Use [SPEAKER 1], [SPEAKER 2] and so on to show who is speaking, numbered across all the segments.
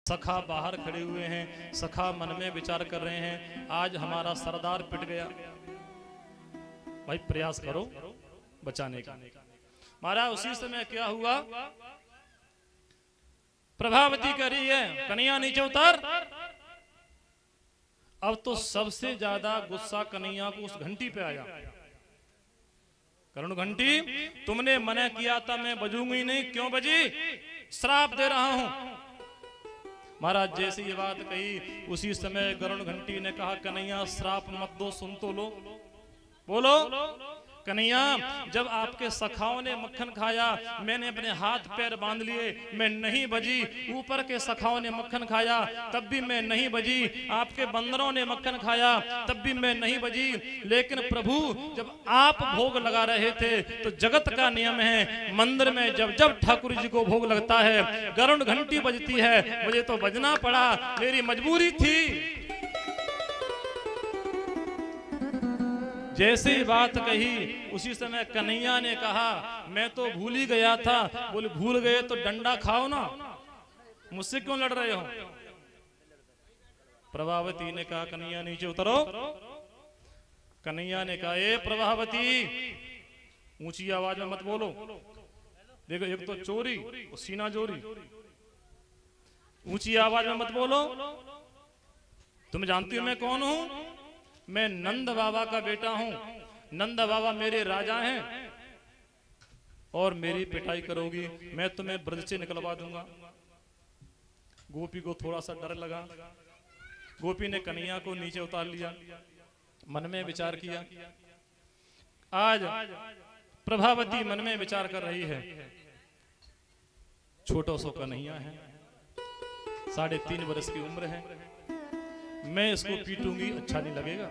[SPEAKER 1] सखा बाहर खड़े हुए हैं, सखा मन में विचार कर रहे हैं, आज हमारा सरदार पिट गया, भाई प्रयास करो बचाने का। महाराज उसी समय क्या हुआ, प्रभावती कह रही है कन्हैया नीचे उतर। अब तो सबसे ज्यादा गुस्सा कन्हैया को उस घंटी पे आया। करुण घंटी, तुमने मना किया था मैं बजूंगी नहीं, क्यों बजी? श्राप दे रहा हूं। महाराज जैसे ये बात कही उसी समय गरुण घंटी ने कहा कन्हैया श्राप मत दो, सुन तो लो। बोलो कन्हैया, जब आपके सखाओं ने मक्खन खाया मैंने अपने हाथ पैर बांध लिए, मैं नहीं बजी। ऊपर के सखाओं ने मक्खन खाया तब भी मैं नहीं बजी। आपके बंदरों ने मक्खन खाया तब भी मैं नहीं बजी। लेकिन प्रभु जब आप भोग लगा रहे थे तो जगत का नियम है, मंदिर में जब जब ठाकुर जी को भोग लगता है गरुड़ घंटी बजती है, मुझे तो बजना पड़ा, मेरी मजबूरी थी। जैसे ही बात कही उसी समय कन्हैया ने कहा मैं तो भूल ही गया था। बोले भूल गए तो डंडा खाओ ना, मुझसे क्यों लड़ रहे हो? प्रभावती ने कहा कन्हैया नीचे उतरो। कन्हैया ने कहा ए प्रभावती, ऊंची आवाज में मत बोलो, देखो एक तो चोरी और सीना चोरी, ऊंची आवाज में मत बोलो। तुम जानती हो मैं कौन हूं? मैं नंद बाबा का बेटा हूं, नंद बाबा मेरे राजा हैं और मेरी पिटाई करोगी मैं तुम्हें ब्रज से निकलवा दूंगा। गोपी को थोड़ा सा डर लगा, गोपी ने कन्हैया को नीचे उतार लिया, मन में विचार किया। आज प्रभावती मन में विचार कर रही है, छोटा सा कन्हैया है, 3.5 वर्ष की उम्र है, मैं इसको पीटूंगी अच्छा नहीं लगेगा।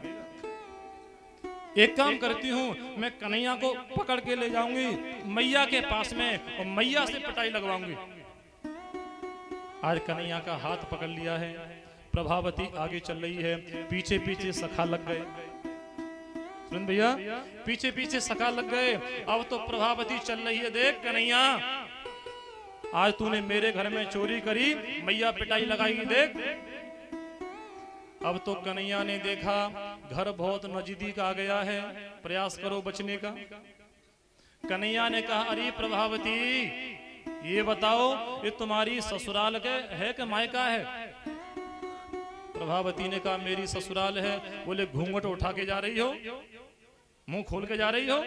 [SPEAKER 1] एक काम करती हूं, मैं कन्हैया को पकड़ के ले जाऊंगी मैया के पास में और मैया से पिटाई लगवाऊंगी। आज कन्हैया का हाथ पकड़ लिया है, प्रभावती आगे चल रही है, पीछे पीछे सखा लग गए। सुन भैया, पीछे पीछे सखा लग गए। अब तो प्रभावती चल रही है, देख कन्हैया आज तूने मेरे घर में चोरी करी, मैया पिटाई लगाएगी देख। अब तो कन्हैया ने देखा घर बहुत नजदीक आ गया है, प्रयास करो बचने का। कन्हैया ने कहा अरे प्रभावती ये बताओ ये तुम्हारी ससुराल के है कि मायका है? प्रभावती ने कहा मेरी ससुराल है। बोले घूंघट उठा के जा रही हो, मुंह खोल के जा रही हो?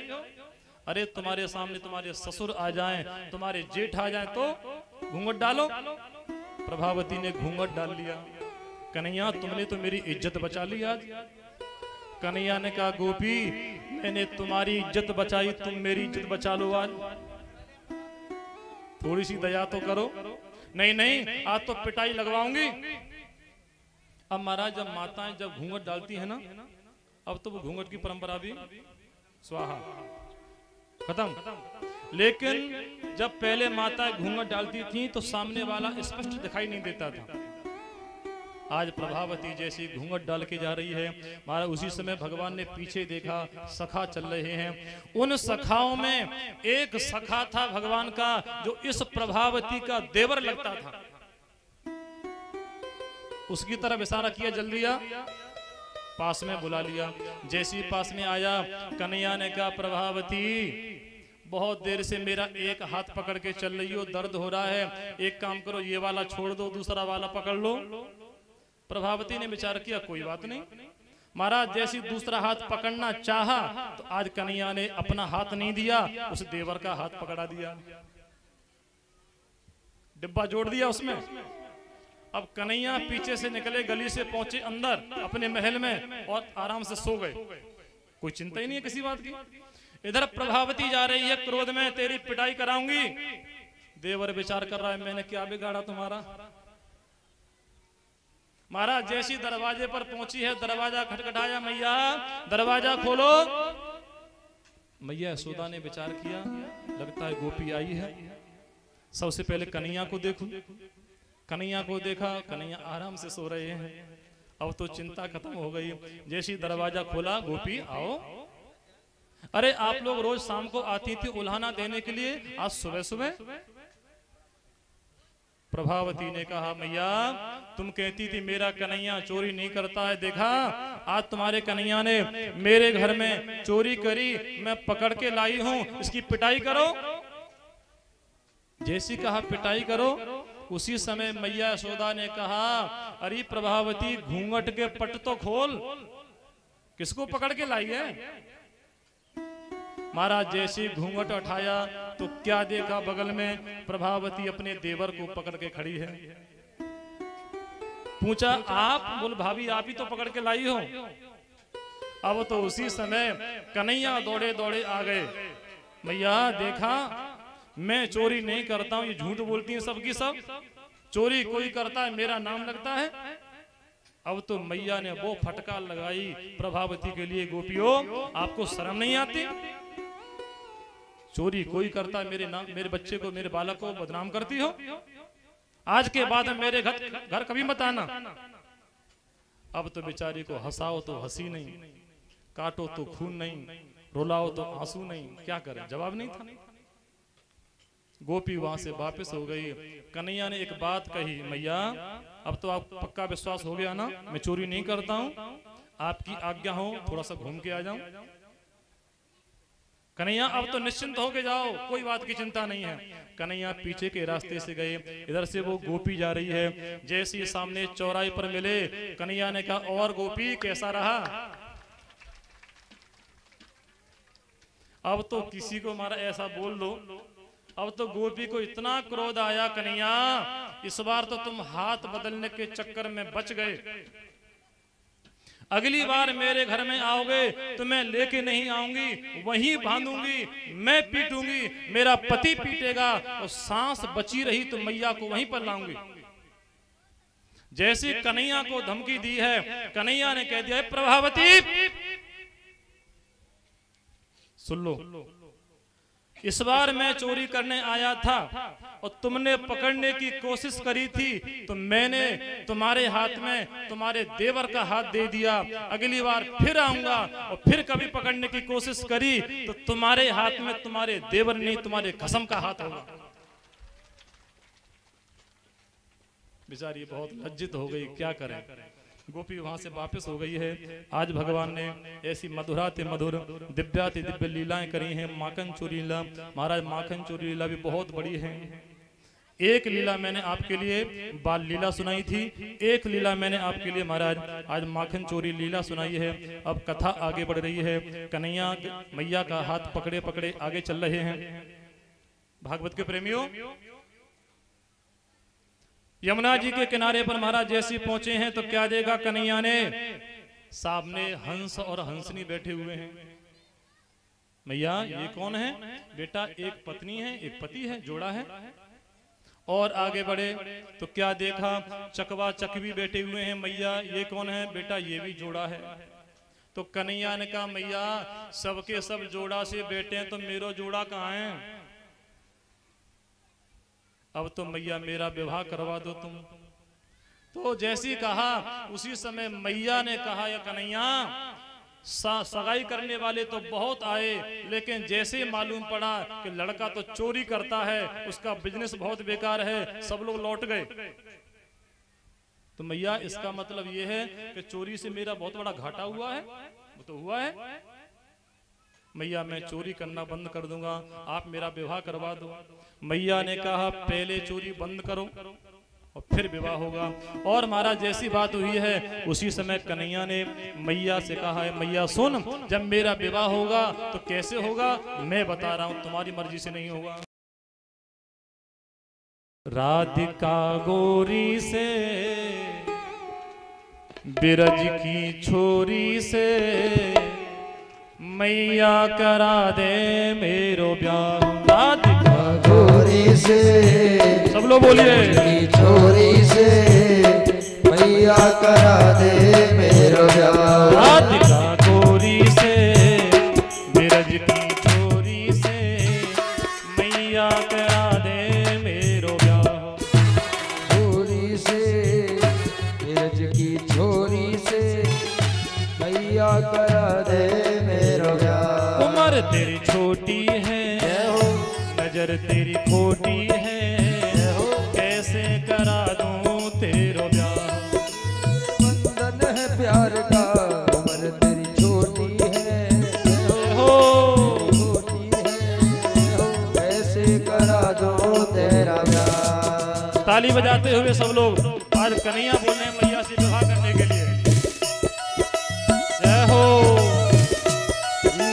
[SPEAKER 1] अरे तुम्हारे सामने तुम्हारे ससुर आ जाएं, तुम्हारे जेठ आ जाएं तो घूंघट डालो। प्रभावती ने घूंघट डाल लिया। कन्हैया तुमने तो मेरी इज्जत बचा ली आज। कन्हैया ने कहा गोपी मैंने तुम्हारी इज्जत बचाई, तुम मेरी इज्जत बचा लो आज, थोड़ी सी दया तो करो। नहीं नहीं आज तो पिटाई लगवाऊंगी। अब महाराज जब माताएं जब घूंघट डालती है ना, अब तो वो घूंघट की परंपरा भी स्वाहा खत्म। लेकिन जब पहले माताएं घूंघट डालती थी तो सामने वाला स्पष्ट दिखाई नहीं देता था। आज प्रभावती जैसी घूंघट डाल के जा रही है, महाराज उसी समय भगवान ने पीछे देखा सखा चल रहे हैं। उन सखाओं में एक सखा था भगवान का जो इस प्रभावती का देवर लगता था। उसकी तरफ इशारा किया, जल्दी आ, पास में बुला लिया। जैसी पास में आया कन्हैया ने कहा प्रभावती बहुत देर से मेरा एक हाथ पकड़ के चल रही हो, दर्द हो रहा है, एक काम करो ये वाला छोड़ दो, दूसरा वाला पकड़ लो। प्रभावती ने विचार किया कोई बात नहीं। महाराज जैसी दूसरा हाथ पकड़ना चाहा तो आज कन्हैया ने अपना हाथ नहीं दिया, उस देवर का हाथ पकड़ा दिया, डिब्बा जोड़ दिया उसमें। अब कन्हैया पीछे से निकले, गली से पहुंचे अंदर अपने महल में और आराम से सो गए, कोई चिंता ही नहीं है किसी बात की। इधर प्रभावती जा रही है क्रोध में, तेरी पिटाई कराऊंगी। देवर विचार कर रहा है मैंने क्या बिगाड़ा तुम्हारा। महाराज जैसी दरवाजे पर पहुंची है, दरवाजा खटखटाया, मैया दरवाजा खोलो। मैया यशोदा ने विचार किया लगता है गोपी आई है, सबसे पहले कन्हैया को देखूं। कन्हैया को देखा, कन्हैया आराम से सो रहे हैं, अब तो चिंता खत्म हो गई। जैसी दरवाजा खोला, गोपी आओ। अरे आप लोग रोज शाम को आती थी उल्हाना देने के लिए, आज सुबह सुबह प्रभावती ने कहा मैया तुम कहती थी मेरा कन्हैया चोरी नहीं करता है, देखा आज तुम्हारे कन्हैया ने मेरे घर में चोरी करी, मैं पकड़ के लाई हूं, इसकी पिटाई करो। जैसी कहा पिटाई करो, उसी समय मैया यशोदा ने कहा अरे प्रभावती घूंघट के पट तो खोल, किसको पकड़ के लाई है। महाराज जैसे घूंघट उठाया तो क्या देखा, बगल में प्रभावती अपने देवर को पकड़ के खड़ी है। पूछा आप? बोल भाभी आप ही तो पकड़ के लाई हो। अब तो उसी समय कन्हैया दौड़े दौड़े आ गए। मैया देखा मैं चोरी नहीं करता हूं, ये झूठ बोलती है सबकी सब, चोरी कोई करता है मेरा नाम लगता है। अब तो मैया ने वो फटकार लगाई प्रभावती के लिए, गोपियों आपको शर्म नहीं आती? चोरी कोई करता है मेरे नाम, मेरे बच्चे को, मेरे बालक को बदनाम करती हो। आज के बाद मेरे घर कभी मत आना। अब तो बेचारी को हंसाओ तो हंसी नहीं, काटो तो खून नहीं, रुलाओ तो आंसू नहीं, क्या करे, जवाब नहीं था। गोपी वहां से वापस हो गई। कन्हैया ने एक बात कही, मैया अब तो आप पक्का विश्वास हो गया ना, मैं चोरी नहीं करता हूं, आपकी आज्ञा हो थोड़ा सा घूम के आ जाऊं। कन्हैया अब तो निश्चिंत होके जाओ, कोई बात की चिंता नहीं है। कन्हैया पीछे के रास्ते से गए, इधर से वो गोपी जा रही है। जैसे ही सामने चौराहे पर मिले, कन्हैया ने कहा और गोपी कैसा रहा? अब तो किसी को मारा ऐसा बोल दो। अब तो गोपी को इतना क्रोध आया, कन्हैया इस बार तो तुम हाथ बदलने के चक्कर में बच गए, अगली बार मेरे घर में आओगे तो मैं लेके नहीं आऊंगी, वहीं बांधूंगी, मैं पीटूंगी, मेरा पति पीटेगा और सांस बची रही तो मैया को वहीं पर लाऊंगी। जैसे कन्हैया को धमकी दी है, कन्हैया ने कह दिया है प्रभावती सुन लो, इस बार मैं चोरी करने आया था और तुमने पकड़ने की कोशिश करी थी तो मैंने तुम्हारे हाथ में तुम्हारे देवर का हाथ दे दिया, अगली बार फिर आऊंगा और फिर कभी पकड़ने की कोशिश करी तो तुम्हारे हाथ में तुम्हारे देवर नहीं तुम्हारे कसम का हाथ होगा। बेचारी बहुत लज्जित हो गई, क्या करें। गोपी वहां से वापस हो गई है। आज भगवान ने ऐसी मधुराति मधुर दिव्याति दिव्य लीलाएं करी हैं। माखन चोरी लीला, महाराज माखन चोरी लीला भी बहुत बड़ी है। एक लीला मैंने आपके लिए बाल लीला सुनाई थी, एक लीला मैंने आपके लिए महाराज आज माखन चोरी लीला सुनाई है। अब कथा आगे बढ़ रही है। कन्हैया मैया का हाथ पकड़े पकड़े आगे चल रहे हैं। भागवत के प्रेमियों, यमुना जी के किनारे पर महाराज जैसे पहुंचे हैं तो क्या देखा कन्हैया ने, सामने हंस और हंसनी बैठे हुए हैं। मैया ये कौन है? बेटा एक पत्नी है एक पति है, जोड़ा है। और आगे बढ़े तो क्या देखा, चकवा चकवी बैठे हुए हैं। मैया ये कौन है? बेटा ये भी जोड़ा है। तो कन्हैया ने कहा मैया सबके सब जोड़ा से बैठे हैं तो मेरा जोड़ा कहाँ है? अब तो मैया मेरा विवाह करवा दो तुम। तो जैसी कहा उसी समय मैया ने कहा या कन्हैया सगाई करने वाले तो बहुत आए, लेकिन जैसे मालूम पड़ा कि लड़का तो चोरी करता है, उसका बिजनेस बहुत बेकार है, सब लोग लौट गए। तो मैया इसका मतलब यह है कि चोरी से मेरा बहुत बड़ा घाटा हुआ है। वो तो हुआ है। मैया मैं चोरी करना बंद कर दूंगा, आप मेरा विवाह करवा दो। मैया ने कहा पहले चोरी बंद करो और फिर विवाह होगा। और महाराज जैसी बात हुई है उसी समय कन्हैया ने मैया से कहा है मैया सुन, जब मेरा विवाह होगा तो कैसे होगा मैं बता रहा हूं, तुम्हारी मर्जी से नहीं होगा। राधिका गोरी से बिरज की छोरी से मैया करा दे मेरो ब्याह। राधिका
[SPEAKER 2] गोरी से
[SPEAKER 1] सब लोग बोलिए,
[SPEAKER 2] छोरी से मैया करा दे मेरो ब्याह।
[SPEAKER 1] राधिका गोरी से बिरज की छोरी से मैया करा दे मेरो ब्याह।
[SPEAKER 2] गोरी से बिरज की छोरी से मैया करा दे मेरो ब्याह।
[SPEAKER 1] उम्र तेरी छोटी है, नजर तेरी खोटी है, कैसे ताली बजाते हुए सब लोग आज कन्हैया बोले हैं मैया से विवाह करने के लिए। जय हो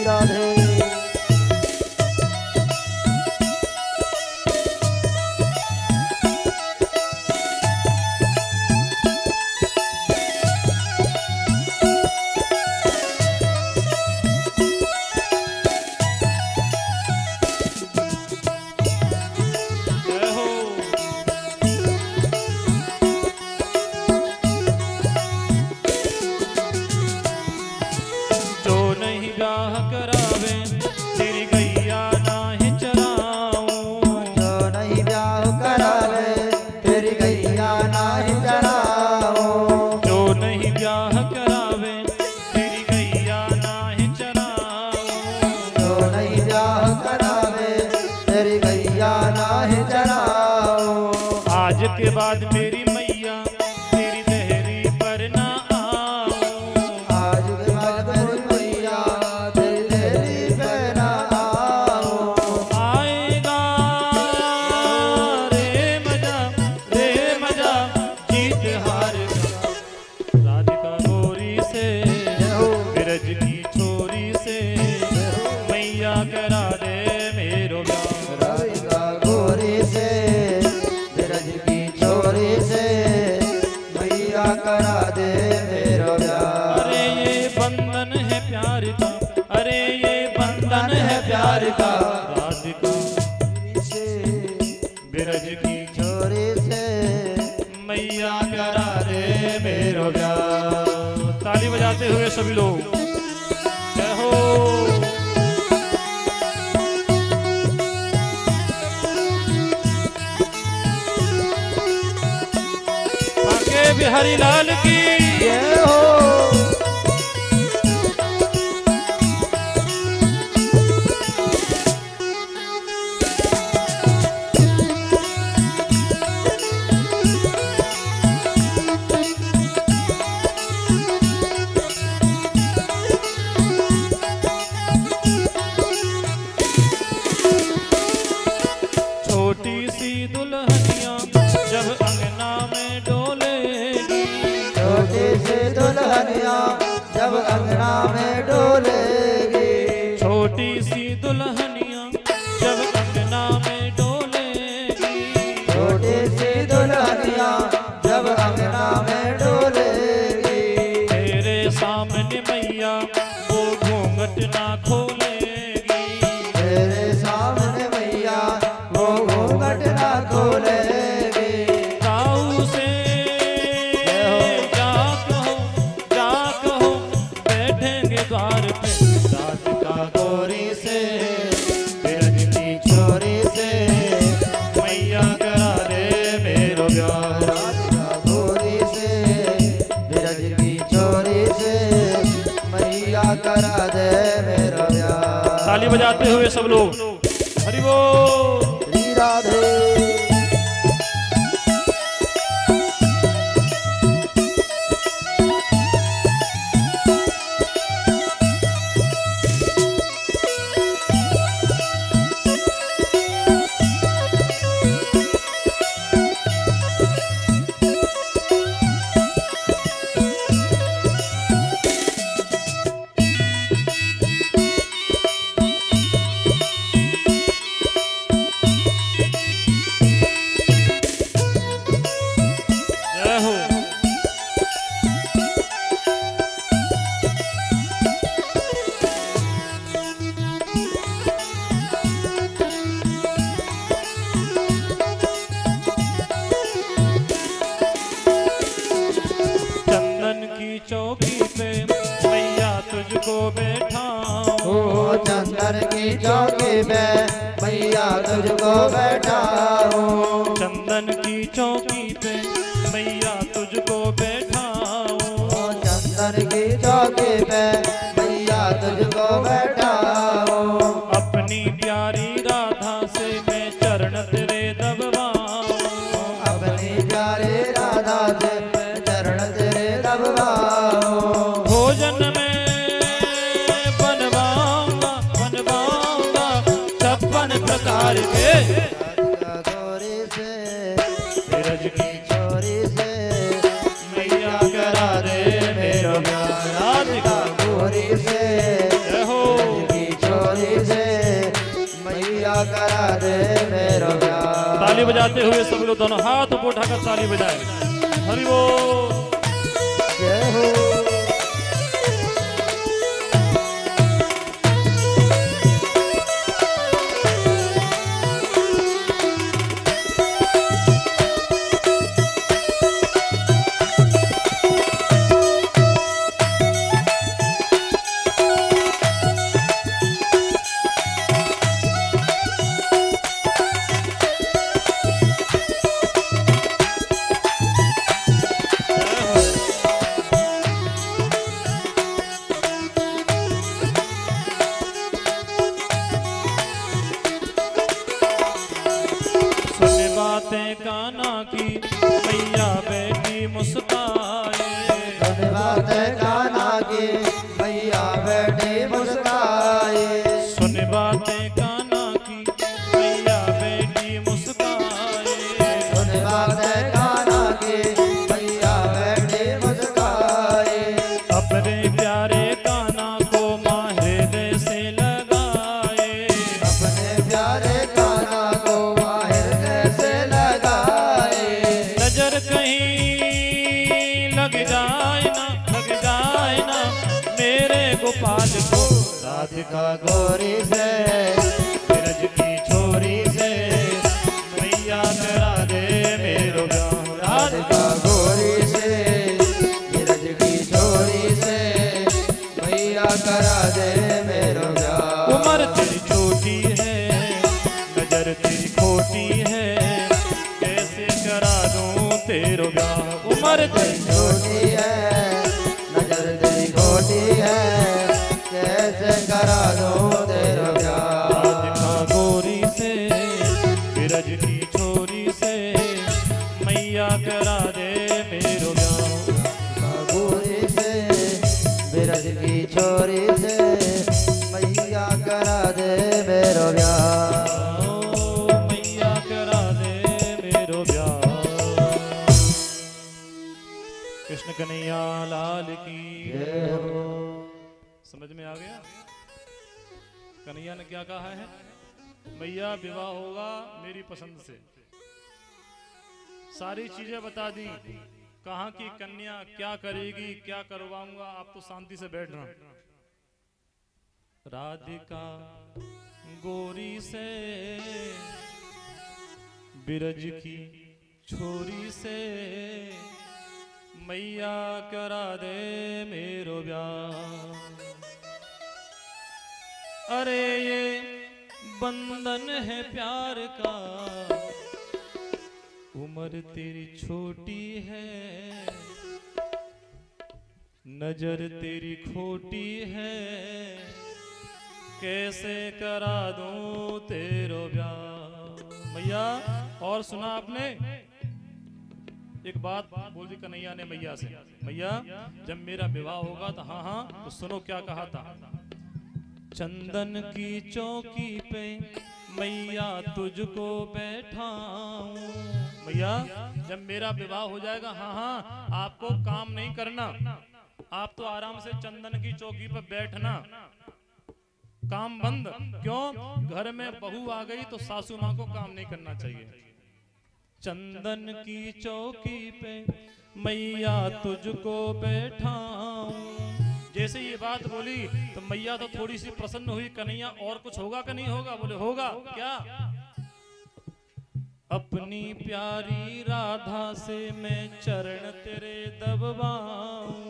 [SPEAKER 2] राधे।
[SPEAKER 1] के बाद मेरी मैया तेरी देहरी पर ना आओ।
[SPEAKER 2] आज के बाद मेरी मैया तेरी देहरी पर ना आओ।
[SPEAKER 1] आएगा रे मजा जीत हार का। राधिका गोरी से बिरज की छोरी से मैया करा दे मेरो ब्याह।
[SPEAKER 2] राधिका गोरी से करा दे मेरो ब्याह।
[SPEAKER 1] अरे ये बंधन है प्यार का, अरे ये बंधन है प्यार का। राधिका
[SPEAKER 2] से
[SPEAKER 1] बिरज की
[SPEAKER 2] छोरी से
[SPEAKER 1] मैया करा दे मेरो ब्याह। ताली बजाते हुए सभी लोग जय हो। बिहारी लाल की
[SPEAKER 2] जय हो।
[SPEAKER 1] छोटी सी दुल्हनिया जब अंगना में डोलेगी।
[SPEAKER 2] छोटी सी दुल्हनिया जब अंगना में डोलेगी।
[SPEAKER 1] छोटी सी दुल्हनिया जब अंगना में डोलेगी।
[SPEAKER 2] छोटी सी दुल्हनिया जब अंगना में डोलेगी।
[SPEAKER 1] तेरे सामने मैया वो घूंघट ना खोलेगी।
[SPEAKER 2] तेरे सामने मैया वो घूंघट ना खोलेगी।
[SPEAKER 1] काऊ से जा कहो बैठेंगे द्वार पे। राधिका गोरी से बिरज की छोरी से मैया करा दे मेरो ब्याह।
[SPEAKER 2] राधिका गोरी से बिरज की छोरी से मैया करा दे मेरो ब्याह।
[SPEAKER 1] ताली बजाते हुए सब लोग हरि बोल।
[SPEAKER 2] श्री राधे।
[SPEAKER 1] चौकी पे मैया तुझको बैठाऊं।
[SPEAKER 2] चंदन की चौकी पे मैया तुझको बैठाऊं।
[SPEAKER 1] चंदन की चौकी पे मैया तुझको बैठाऊं।
[SPEAKER 2] चंदन की चौकी पे मैया तुझको बैठाऊं।
[SPEAKER 1] अपनी प्यारी राधा से मैं चरण तेरे दबवाऊं।
[SPEAKER 2] अपनी प्यारी राधा से मैं चरण तेरे दबवाऊं।
[SPEAKER 1] भोजन में बनवाऊंगा 56 प्रकार के।
[SPEAKER 2] गोरी से
[SPEAKER 1] बिरज ताली बजाते हुए सब लोग दोनों हाथ ऊपर उठाकर ताली बजाए। हरि बोल।
[SPEAKER 2] जय हो।
[SPEAKER 1] बातें कान्हा की मैया बेटी मुस्काए।
[SPEAKER 2] सुन बातें कान्हा की मैया बेटी मुस्काए।
[SPEAKER 1] सुन बातें कान्हा की मैया बेटी मुस्काए।
[SPEAKER 2] सुन बातें कान्हा की मैया बेटी मुस्काए।
[SPEAKER 1] अपने प्यारे कान्हा को माहिर से लगाए।
[SPEAKER 2] अपने प्यारे कान्हा को
[SPEAKER 1] गोपाल को
[SPEAKER 2] राधिका गोरी से
[SPEAKER 1] ब्रज की छोरी से मैया करा दे मेरो ब्याह।
[SPEAKER 2] राधिका गोरी से ब्रज की छोरी से मैया करा दे मेरो ब्याह।
[SPEAKER 1] उम्र तेरी छोटी है नजर तेरी खोटी है कैसे करा दूं तेरो ब्याह। उम्र तेरी
[SPEAKER 2] छोटी है नजर तेरी खोटी है कैसे करा दो तेरा ब्याह।
[SPEAKER 1] राधिका गोरी से ब्रज की छोरी से मैया करा दे मेरो ब्याह।
[SPEAKER 2] राधिका गोरी से ब्रज की छोरी से मैया करा दे मेरो ब्याह।
[SPEAKER 1] मैया करा दे मेरो ब्याह। कृष्ण कन्हैया लाल की
[SPEAKER 2] जय हो।
[SPEAKER 1] समझ में आ गया कन्हैया ने क्या कहा है? मैया विवाह होगा मेरी पसंद से। सारी चीजें बता दी। कहाँ की कन्या क्या करेगी क्या करवाऊंगा आप तो शांति से बैठना। राधिका गोरी से बिरज की छोरी से मैया करा दे मेरो ब्याह। अरे ये बंधन है प्यार का उम्र तेरी छोटी है नजर तेरी खोटी है कैसे करा दूं तेरो ब्याह। मैया और सुना आपने एक बात बोल दी कन्हैया ने मैया से। मैया जब मेरा विवाह होगा तो हाँ हाँ तो सुनो क्या कहा था। चंदन की चौकी पे मैया तुझको बैठाऊं। मैया जब मेरा विवाह हो जाएगा हाँ हाँ आपको काम नहीं करना। आप तो आराम से चंदन की चौकी पर बैठना। काम बंद। क्यों? घर में बहू आ गई तो सासू माँ को काम नहीं करना चाहिए। चंदन की चौकी पे मैया तुझको बैठाऊं। जैसे ये बात बोली तो मैया तो थोड़ी सी प्रसन्न हुई। कन्हैया और कुछ होगा कि नहीं होगा? बोले होगा। क्या? अपनी प्यारी राधा से मैं चरण तेरे दबवाऊं।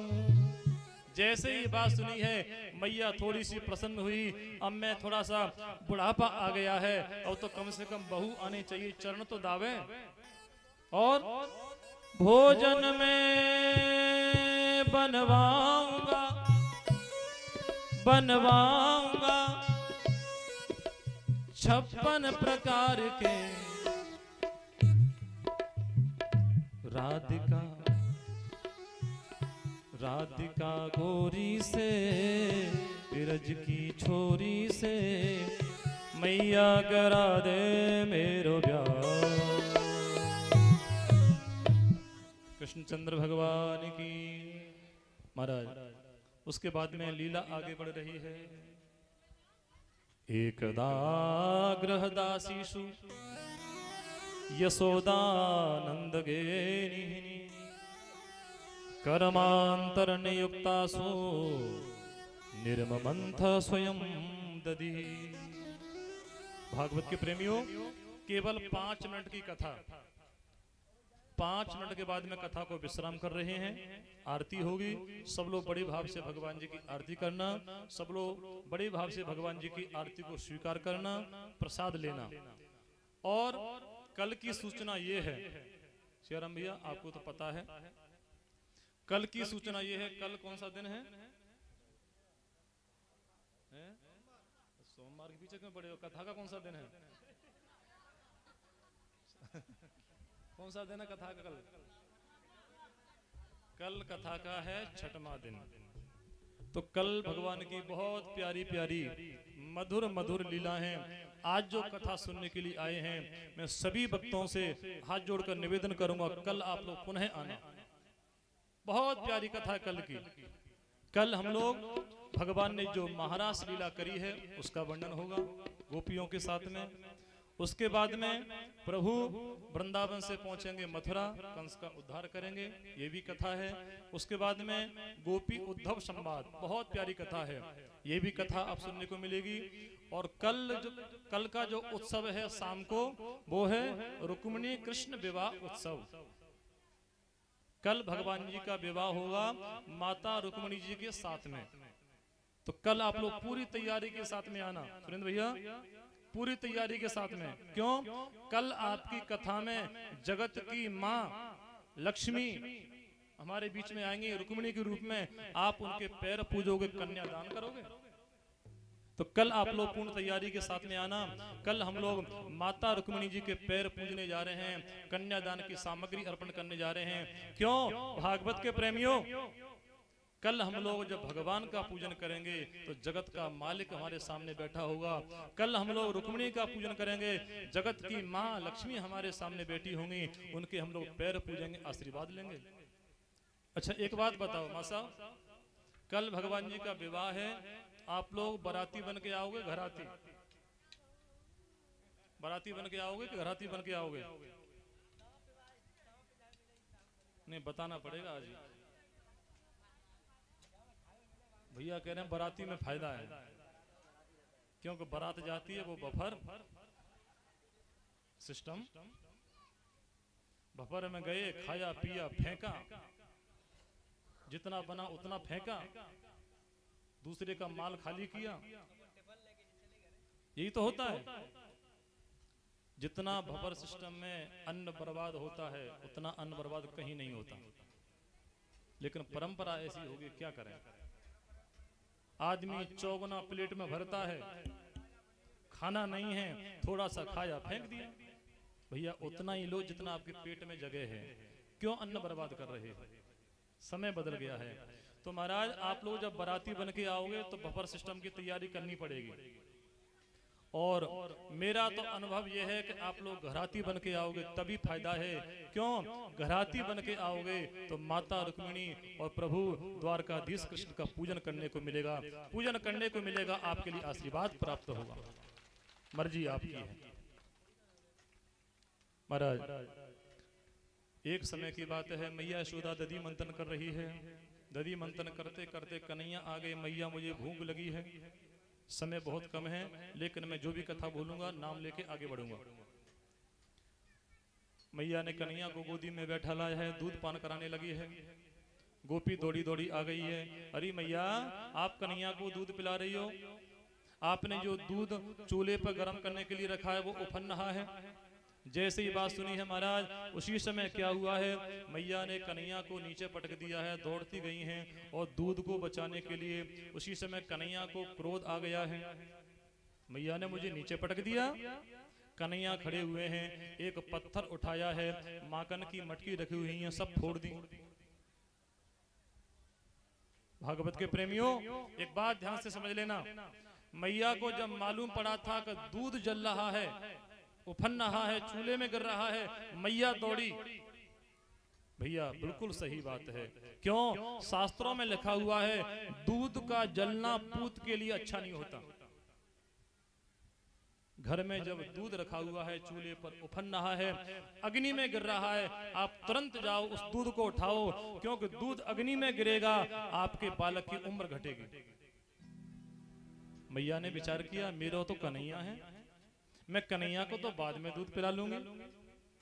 [SPEAKER 1] जैसे ही बात सुनी है मैया थोड़ी सी प्रसन्न हुई। अब मैं थोड़ा सा बुढ़ापा आ गया है और तो कम से कम बहू आनी चाहिए चरण तो दावे। और भोजन में बनवाऊंगा बनवाऊंगा 56 प्रकार के राधिका राधिका गोरी से ब्रज की छोरी से मैया करा दे मेरो ब्याह। कृष्णचंद्र भगवान की। महाराज उसके बाद में लीला आगे बढ़ रही है। एकदा गृहदासीषु यशोदानंद गेनी कर्मांतर नियुक्तासु निर्ममंथ स्वयं दधी। भागवत के प्रेमियों, केवल 5 मिनट की कथा, 5 मिनट के बाद में कथा को विश्राम कर रहे हैं। आरती होगी, सब लोग बड़े भाव से भगवान जी की आरती करना, सब लोग बड़े भाव से भगवान जी की आरती को स्वीकार करना, प्रसाद लेना। और कल की सूचना ये है, श्रीराम भैया आपको तो पता है, कल की सूचना ये है, कल कौन सा दिन है? सोमवार के पीछे क्यों पड़े हो? कथा का कौन सा दिन है? कौन सा दिन है कथा का? कल कथा का है 6वां दिन। तो कल भगवान की बहुत प्यारी प्यारी मधुर मधुर लीला है। आज जो कथा सुनने के लिए आए हैं, मैं सभी भक्तों से हाथ जोड़कर निवेदन करूंगा, कल आप लोग पुनः आना। बहुत प्यारी कथा कल की। कल हम लोग भगवान ने जो महारास लीला करी है उसका वर्णन होगा गोपियों के साथ में। उसके बाद में प्रभु वृंदावन से पहुंचेंगे मथुरा, कंस का उद्धार करेंगे, ये भी कथा है। उसके बाद में गोपी उद्धव संवाद, बहुत प्यारी कथा है, ये भी कथा आप सुनने को मिलेगी। और कल का जो उत्सव है शाम को, वो है रुक्मिणी कृष्ण विवाह उत्सव। कल भगवान जी का विवाह होगा माता रुक्मिणी जी के साथ में। तो कल आप लोग पूरी तैयारी के साथ में आना सुरेंद्र भैया, पूरी तैयारी के साथ में। क्यों? कल आपकी कथा में जगत की माँ लक्ष्मी हमारे बीच में आएंगी रुक्मिणी के रूप में। आप उनके पैर पूजोगे, कन्यादान करोगे। तो कल आप लोग पूर्ण तैयारी के साथ में आना। कल हम लोग माता रुक्मिणी जी के पैर पूजने जा रहे हैं, कन्यादान की सामग्री अर्पण करने जा रहे हैं। क्यों? भागवत के प्रेमियों, कल हम लोग जब भगवान का पूजन करेंगे तो जगत का मालिक हमारे सामने बैठा होगा। कल हम लोग रुक्मिणी का पूजन करेंगे, जगत की माँ लक्ष्मी हमारे सामने बैठी होंगी, उनके हम लोग पैर पूजेंगे, आशीर्वाद लेंगे। अच्छा एक बात बताओ माँ साहब, कल भगवान जी का विवाह है, आप लोग बाराती बन के आओगे घराती? बाराती बन के आओगे कि घराती बन के आओगे? नहीं बताना पड़ेगा आज। भैया कह रहे हैं बाराती में फायदा है, क्योंकि बारात जाती है वो बफर सिस्टम, बफर में गए, खाया पिया फेंका, जितना बना उतना फेंका, दूसरे का माल खाली किया, यही तो होता है। जितना भवर सिस्टम में अन्न बर्बाद होता है उतना अन्न बर्बाद कहीं नहीं होता। लेकिन परंपरा ऐसी होगी, क्या करें। आदमी चौगुना प्लेट में भरता है, खाना नहीं है, थोड़ा सा खाया फेंक दिया। भैया उतना ही लो जितना आपके पेट में जगह है, क्यों अन्न बर्बाद कर रहे हो? समय बदल गया है। तो महाराज आप लोग जब बाराती बन के आओगे तो बफर सिस्टम की तैयारी करनी पड़ेगी। और मेरा तो अनुभव यह है कि आप लोग घराती बन के आओगे तभी फायदा है। क्यों? घराती बन के आओगे तो माता रुक्मिणी और प्रभु द्वारकाधीश कृष्ण का पूजन करने को मिलेगा, पूजन करने को मिलेगा, आपके लिए आशीर्वाद प्राप्त होगा। मर्जी आपकी है महाराज। एक समय की बात है, मैया यशोदा दधी मंथन कर रही है। दधी मंथन करते करते कन्हैया आ गए, मैया मुझे भूख लगी है। समय बहुत कम है, लेकिन मैं जो भी कथा बोलूंगा नाम लेके आगे बढ़ूंगा। मैया ने कन्हैया को गोदी में बैठा लाया है, दूध पान कराने लगी है। गोपी दौड़ी दौड़ी आ गई है, अरे मैया आप कन्हैया को दूध पिला रही हो, आपने जो दूध चूल्हे पर गर्म करने के लिए रखा है वो उफन रहा है। जैसे ही बात सुनी है महाराज, उसी समय क्या हुआ है, मैया ने कन्हैया को नीचे पटक दिया है, दौड़ती गई हैं और दूध को बचाने के लिए। उसी समय कन्हैया को क्रोध आ गया है, मैया ने मुझे नीचे पटक दिया। कन्हैया खड़े हुए हैं, एक पत्थर उठाया है, माखन की मटकी रखी हुई है, सब फोड़ दी। भागवत के प्रेमियों एक बात ध्यान से समझ लेना, मैया को जब मालूम पड़ा था कि दूध जल रहा है, उफन रहा है, चूल्हे में गिर रहा है, मैया दौड़ी। भैया बिल्कुल सही बात है। क्यों? शास्त्रों में लिखा हुआ है दूध का जलना पूत के लिए अच्छा नहीं होता। घर में जब दूध रखा हुआ है, चूल्हे पर उफन रहा है, अग्नि में गिर रहा है, आप तुरंत जाओ उस दूध को उठाओ, क्योंकि दूध अग्नि में गिरेगा, आपके बालक की उम्र घटेगी। मैया ने विचार किया, मेरा तो कन्हैया है, मैं कन्हैया को तो बाद में दूध पिला लूंगी,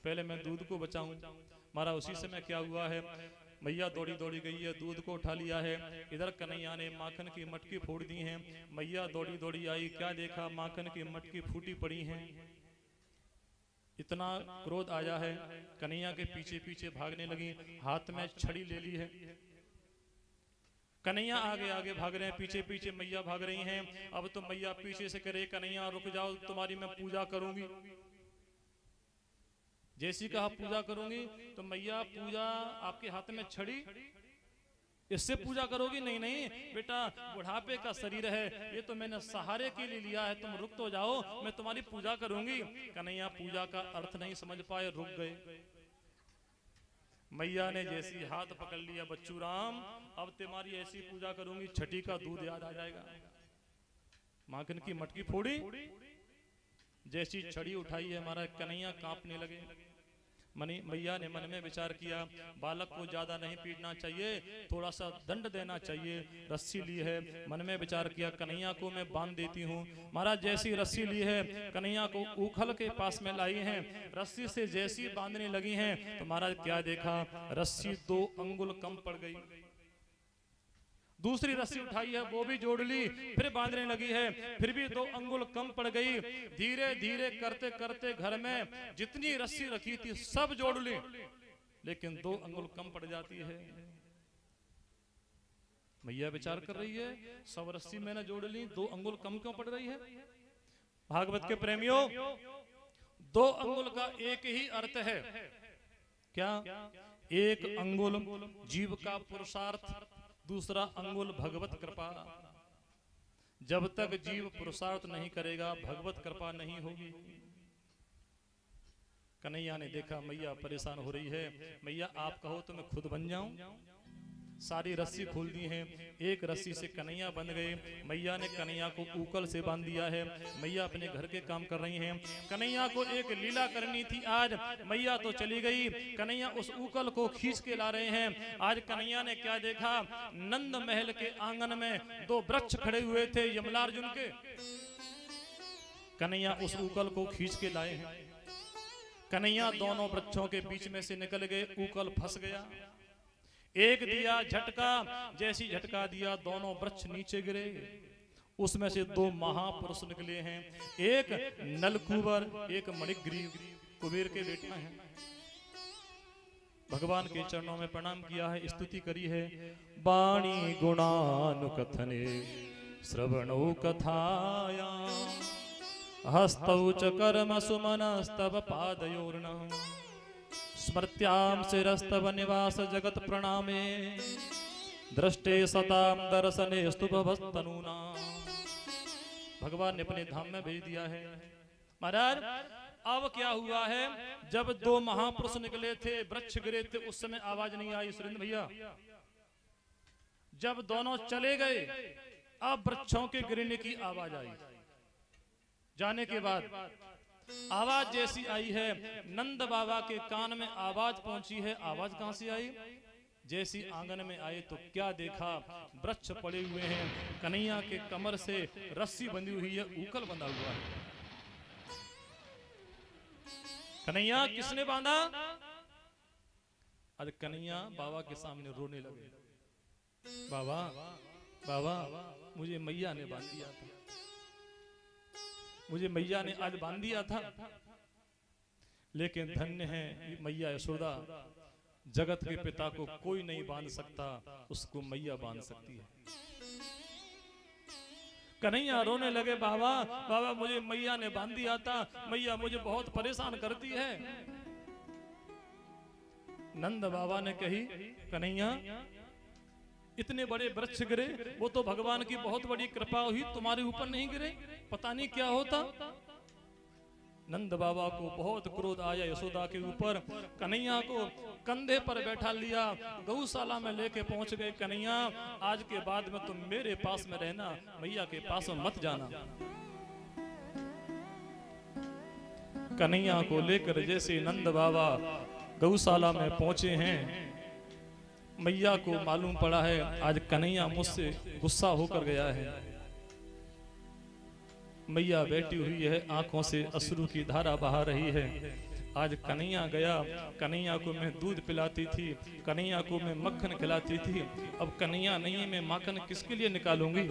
[SPEAKER 1] पहले मैं दूध को बचाऊं। मारा उसी समय क्या हुआ है, मैया दौड़ी दौड़ी गई है, दूध को उठा लिया है, इधर कन्हैया ने माखन की मटकी फोड़ दी है। मैया दौड़ी दौड़ी आई, क्या देखा, माखन की मटकी फूटी पड़ी है। इतना क्रोध आया है, कन्हैया के पीछे पीछे भागने लगी, हाथ में छड़ी ले ली है। कन्हैया आगे आगे भाग रहे हैं, पीछे पीछे मैया भाग रही हैं। अब तो मैया पीछे से करे, कन्हैया रुक जाओ, तुम्हारी मैं पूजा करूंगी। जैसी कहा पूजा करूंगी, तो मैया पूजा, आपके हाथ में छड़ी, इससे पूजा करोगी? नहीं नहीं बेटा, बुढ़ापे का शरीर है, ये तो मैंने सहारे के लिए लिया है, तुम रुक तो जाओ, मैं तुम्हारी पूजा करूंगी। कन्हैया पूजा का अर्थ नहीं समझ पाए, रुक गए। मैया ने जैसी हाथ पकड़ लिया, बच्चू राम अब तुम्हारी ऐसी पूजा करूंगी, छठी का दूध याद आ जाएगा। माखन की मटकी फोड़ी, जैसी छड़ी उठाई है, हमारा कन्हैया कांपने लगे। मैया ने मन में विचार किया, बालक को ज्यादा नहीं पीटना चाहिए, थोड़ा सा दंड देना चाहिए। रस्सी ली है, मन में विचार किया, कन्हैया को मैं बांध देती हूँ। महाराज जैसी रस्सी ली है, कन्हैया को उखल के पास में लाई है, रस्सी से जैसी बांधने लगी हैं, तो महाराज क्या देखा, रस्सी 2 अंगुल कम पड़ गई। दूसरी रस्सी उठाई है, वो भी जोड़ ली, फिर बांधने लगी है, फिर भी 2 अंगुल कम पड़ गई। धीरे धीरे करते करते घर में जितनी रस्सी रखी थी सब जोड़ ली, लेकिन 2 अंगुल कम पड़ जाती है। मैया विचार कर रही है, सब रस्सी मैंने जोड़ ली, 2 अंगुल कम क्यों पड़ रही है? भागवत के प्रेमियों, 2 अंगुल का एक ही अर्थ है, क्या? एक अंगुल जीव का पुरुषार्थ, दूसरा अंगुल भगवत कृपा। जब तक जीव पुरुषार्थ नहीं करेगा, भगवत कृपा नहीं होगी। कन्हैया ने देखा मैया परेशान हो रही है, मैया आप कहो तो मैं खुद बन जाऊं। सारी रस्सी खोल दी है, एक रस्सी से कन्हैया बंध गए। मैया ने कन्हैया को ऊकल से बांध दिया है। मैया अपने घर के काम कर रही हैं। कन्हैया को एक लीला करनी थी आज, मैया तो चली गई, कन्हैया उस ऊकल को खींच के ला रहे हैं। आज कन्हैया ने क्या देखा, नंद महल के आंगन में 2 वृक्ष खड़े हुए थे यमलार्जुन के। कन्हैया उस ऊकल को खींच के लाए हैं। कन्हैया दोनों वृक्षों के बीच में से निकल गए, ऊकल फंस गया। एक दिया झटका, जैसी झटका दिया दोनों वृक्ष नीचे गिरे। उसमें से 2 महापुरुष निकले हैं, एक नलकुबर, एक मणिग्रीव, कुबेर के बेटा हैं। भगवान के चरणों में प्रणाम किया है, स्तुति करी है। वाणी गुणानुकथने श्रवणो कथाया, हस्तौ च कर्म सुमनस्तव पादयोर्न, स्मृत्याम शिरस्तव निवास जगत प्रणामे, दृष्टे सताम दर्शने स्तुभवस्तनूना। भगवान ने अपने धाम में भेज दिया है। महाराज अब क्या हुआ है, जब 2 महापुरुष निकले थे, वृक्ष गिरे थे, उस समय आवाज नहीं आई सुरेंद्र भैया। जब दोनों चले गए, अब वृक्षों के गिरने की आवाज आई। जाने के बाद आवाज जैसी आई है, नंद बाबा के कान में आवाज पहुंची है। आवाज कहां से आई? जैसी आंगन में आए तो क्या देखा, वृक्ष पड़े हुए हैं, कन्हैया के कमर से रस्सी बंधी हुई है, ऊकल बंधा हुआ है। कन्हैया किसने बांधा? आज कन्हैया बाबा के सामने रोने लगे, बाबा बाबा मुझे मैया ने बांध दिया था, मुझे मैया ने आज बांध दिया था। लेकिन धन्य है मैया यशोदा, जगत के पिता को कोई नहीं बांध सकता, उसको मैया बांध सकती है। कन्हैया रोने लगे, बाबा बाबा मुझे मैया ने बांध दिया था, मैया मुझे बहुत परेशान करती है। नंद बाबा ने कही, कन्हैया इतने बड़े वृक्ष गिरे, वो तो भगवान की बहुत बड़ी कृपा हुई, तुम्हारे ऊपर नहीं गिरे, पता नहीं क्या होता। नंद बाबा को बहुत क्रोध आया यशोदा के ऊपर। कन्हैया को कंधे पर बैठा लिया, गौशाला में लेके पहुंच गए। कन्हैया आज के बाद में तुम मेरे पास में रहना, मैया के पास में मत जाना। कन्हैया को लेकर जैसे नंद बाबा गौशाला में पहुंचे हैं, मैया को मालूम पड़ा है आज कन्हैया मुझसे गुस्सा होकर गया है। मैया बैठी हुई है, आंखों से अश्रु की धारा बहा रही है। आज कन्हैया गया, कन्हैया को मैं दूध पिलाती थी, कन्हैया को मैं मक्खन खिलाती थी, अब कन्हैया नहीं है, मैं माखन किसके लिए निकालूंगी।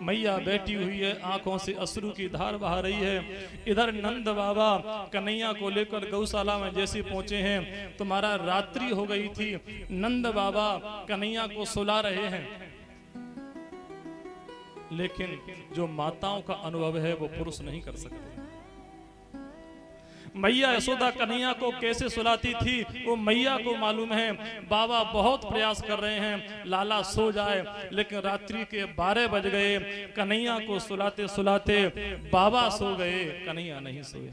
[SPEAKER 1] मैया बैठी हुई है, आंखों से अश्रु की धार बहा रही है। इधर नंद बाबा कन्हैया को लेकर गौशाला में जैसे पहुंचे हैं, तुम्हारा रात्रि हो गई थी, नंद बाबा कन्हैया को सुला रहे हैं। लेकिन जो माताओं का अनुभव है वो पुरुष नहीं कर सकते। मैया यशोदा कन्हैया को कैसे सुलाती थी वो मैया को मालूम है। बाबा बहुत प्रयास कर रहे हैं लाला सो जाए, लेकिन रात्रि के 12 बज गए। कन्हैया को सुलाते सुलाते बाबा सो गए, कन्हैया नहीं सोए।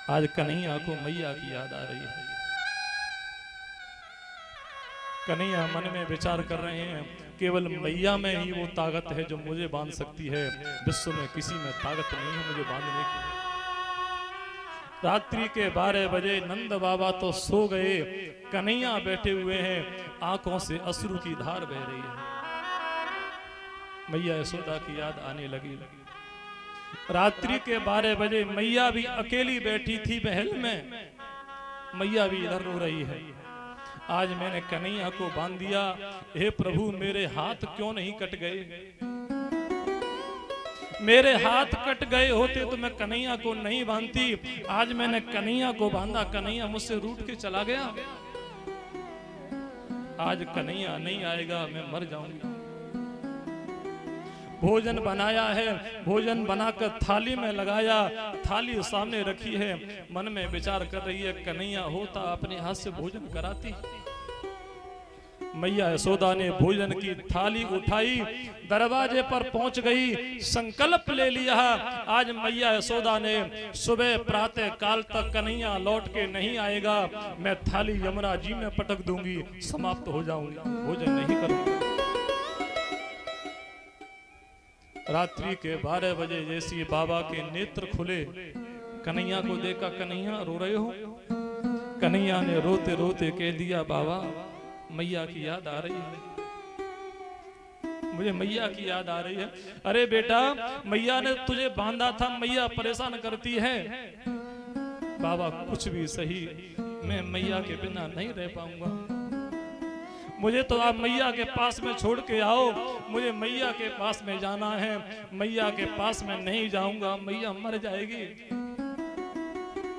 [SPEAKER 1] आज कन्हैया को मैया की याद आ रही है। कन्हैया मन में विचार कर रहे हैं, केवल मैया में ही वो ताकत है जो मुझे बांध सकती है, विश्व में किसी में ताकत नहीं है मुझे बांधने की। रात्रि के 12 बजे नंद बाबा तो सो गए, कन्हैया बैठे हुए हैं, आंखों से अश्रु की धार बह रही है। मैया यशोदा की याद आने लगी। रात्रि के 12 बजे मैया भी अकेली बैठी थी महल में, मैया भी इधर रो रही है। आज मैंने कन्हैया को बांध दिया, हे प्रभु मेरे हाथ क्यों नहीं कट गए। मेरे हाथ कट गए होते तो मैं कन्हैया को नहीं बांधती। आज मैंने कन्हैया को बांधा, कन्हैया मुझसे रूठ के चला गया। आज कन्हैया नहीं आएगा, मैं मर जाऊंगी। भोजन बनाया है, भोजन बनाकर थाली में लगाया, थाली सामने रखी है, मन में विचार कर रही है कन्हैया होता अपने हाथ से भोजन कराती। मैया यशोदा ने भोजन की थाली उठाई, दरवाजे पर पहुंच गई, संकल्प ले लिया। आज मैया यशोदा ने सुबह प्रातः काल तक कन्हैया लौट के नहीं आएगा, मैं थाली यमुना जी में पटक दूंगी, समाप्त हो जाऊंगी, भोजन नहीं करूंगी। रात्रि के 12 बजे जैसी बाबा के नेत्र खुले, कन्हैया को देखा, कन्हैया रो रहे हो। कन्हैया ने रोते रोते कह दिया, बाबा मैया की याद आ रही है, मुझे मैया की याद आ रही है। अरे बेटा मैया ने तुझे बांधा था, मैया परेशान करती है। बाबा कुछ भी सही, मैं मैया के बिना नहीं रह पाऊंगा, मुझे तो आप मैया के पास में छोड़ के आओ, मुझे मैया के पास में जाना है, मैया के पास में नहीं जाऊंगा मैया मर जाएगी,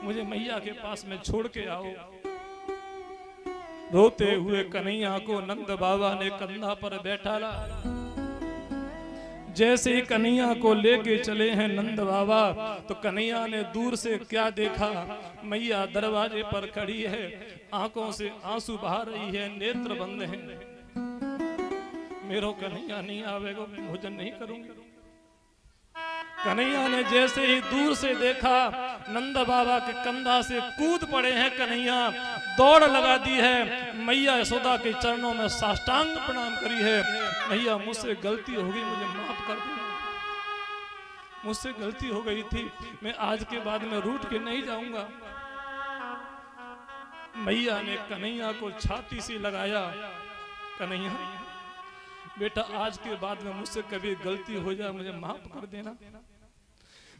[SPEAKER 1] मुझे मैया के पास में छोड़ के आओ। रोते हुए कन्हैया को नंद बाबा ने कंधा पर बैठा ला। जैसे ही कन्हैया को लेके चले हैं नंद बाबा, तो कन्हैया ने दूर से क्या देखा, मैया दरवाजे पर खड़ी है, आंखों से आंसू बहा रही है, नेत्र बंद हैं। मेरो कन्हैया नहीं आवेगा, भोजन नहीं करूंगी। कन्हैया ने जैसे ही दूर से देखा, नंद बाबा के कंधा से कूद पड़े हैं कन्हैया, दौड़ लगा दी है, मैया यशोदा के चरणों में साष्टांग प्रणाम करी है। मैया मुझसे गलती हो गई, मुझे माफ कर दो, मुझसे गलती हो गई थी, मैं आज के बाद में रूठ के नहीं जाऊंगा। मैया ने कन्हैया को छाती से लगाया, कन्हैया बेटा आज के बाद में मुझसे कभी गलती हो जाए मुझे माफ कर देना,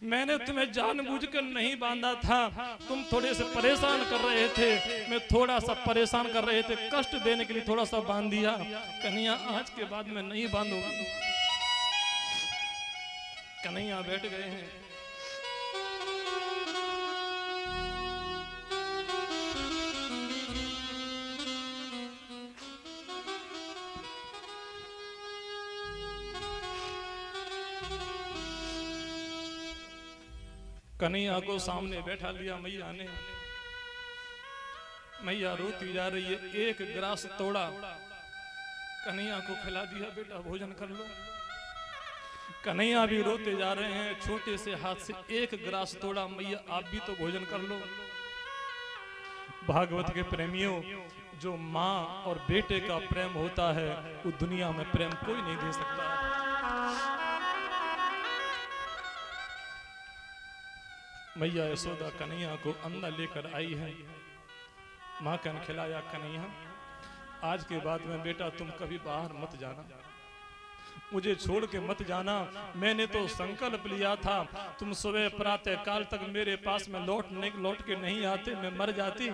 [SPEAKER 1] मैंने तुम्हें जानबूझकर नहीं बांधा था, तुम थोड़े से परेशान कर रहे थे, मैं थोड़ा सा परेशान कर रहे थे, कष्ट देने के लिए थोड़ा सा बांध दिया। कन्हैया आज के बाद में नहीं बांधोगी। कन्हैया बैठ गए हैं। कन्हैया को सामने बैठा लिया मैया ने। मैया रोती जा रही है, एक ग्रास तोड़ा, कन्हैया को खिला दिया, बेटा भोजन कर लो। कन्हैया भी रोते जा रहे हैं, छोटे से हाथ से एक ग्रास तोड़ा, मैया आप भी तो भोजन कर लो। भागवत के प्रेमियों, जो माँ और बेटे का प्रेम होता है वो दुनिया में प्रेम कोई नहीं दे सकता। मैया यशोदा कन्हैया को अंदर लेकर आई है। माखन खिलाया, कन्हैया आज के बाद में बेटा तुम कभी बाहर मत जाना, मुझे छोड़ के मत जाना। मैंने तो संकल्प लिया था तुम सुबह प्रातः काल तक मेरे पास में लौट के नहीं आते, मैं मर जाती।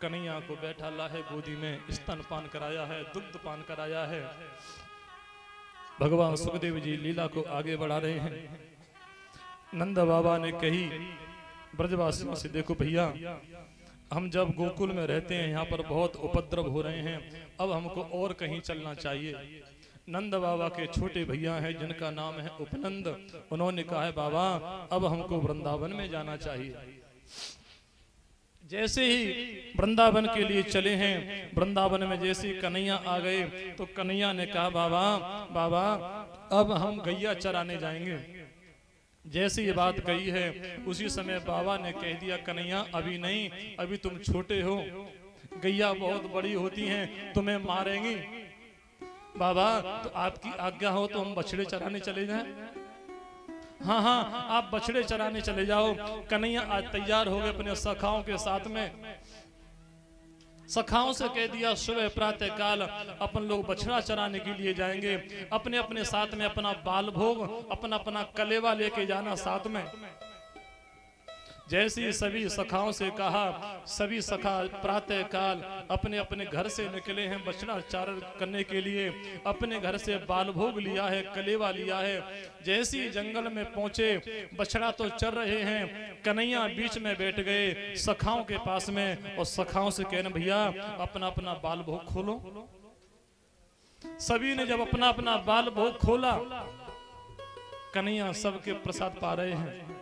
[SPEAKER 1] कन्हैया को बैठा ला है गोदी में, स्तन पान कराया है, दुग्ध पान कराया है। भगवान सुखदेव जी लीला को आगे बढ़ा रहे हैं। नंद बाबा ने कही ब्रजवासियों से, देखो भैया हम जब गोकुल में रहते हैं यहाँ पर बहुत उपद्रव हो रहे हैं, अब हमको और कहीं चलना चाहिए। नंद बाबा के छोटे भैया हैं जिनका नाम है उपनंद, उन्होंने कहा है बाबा अब हमको वृंदावन में जाना चाहिए। जैसे ही वृंदावन के लिए चले हैं, वृंदावन में जैसे कन्हैया आ गए तो कन्हैया ने कहा बाबा बाबा अब हम गैया चराने जाएंगे। जैसे ये बात कही है उसी समय बाबा ने कह दिया कन्हैया अभी नहीं, अभी तुम छोटे हो, गैया बहुत बड़ी होती हैं, तुम्हें मारेंगी। बाबा तो आपकी आज्ञा हो तो हम बछड़े चराने चले जाएं। हाँ हाँ आप बछड़े चराने चले जाओ। कन्हैया आज तैयार हो गए अपने सखाओं के साथ में। सखाओं से कह दिया सुबह प्रातः काल अपन लोग बछड़ा चराने के लिए जाएंगे, अपने अपने साथ में अपना बाल भोग अपना अपना कलेवा लेके जाना साथ में। जैसे सभी सखाओं से कहा, सभी सखा प्रातः काल अपने अपने घर से निकले हैं बछड़ा चारण करने के लिए। अपने घर से बाल भोग लिया है, कलेवा लिया है। जैसे ही जंगल में पहुंचे, बछड़ा तो चर रहे हैं, कन्हैया बीच में बैठ गए सखाओं के पास में और सखाओं से कहने भैया अपना अपना बाल भोग खोलो। सभी ने जब अपना अपना बाल भोग खोला, कन्हैया सबके प्रसाद पा रहे हैं,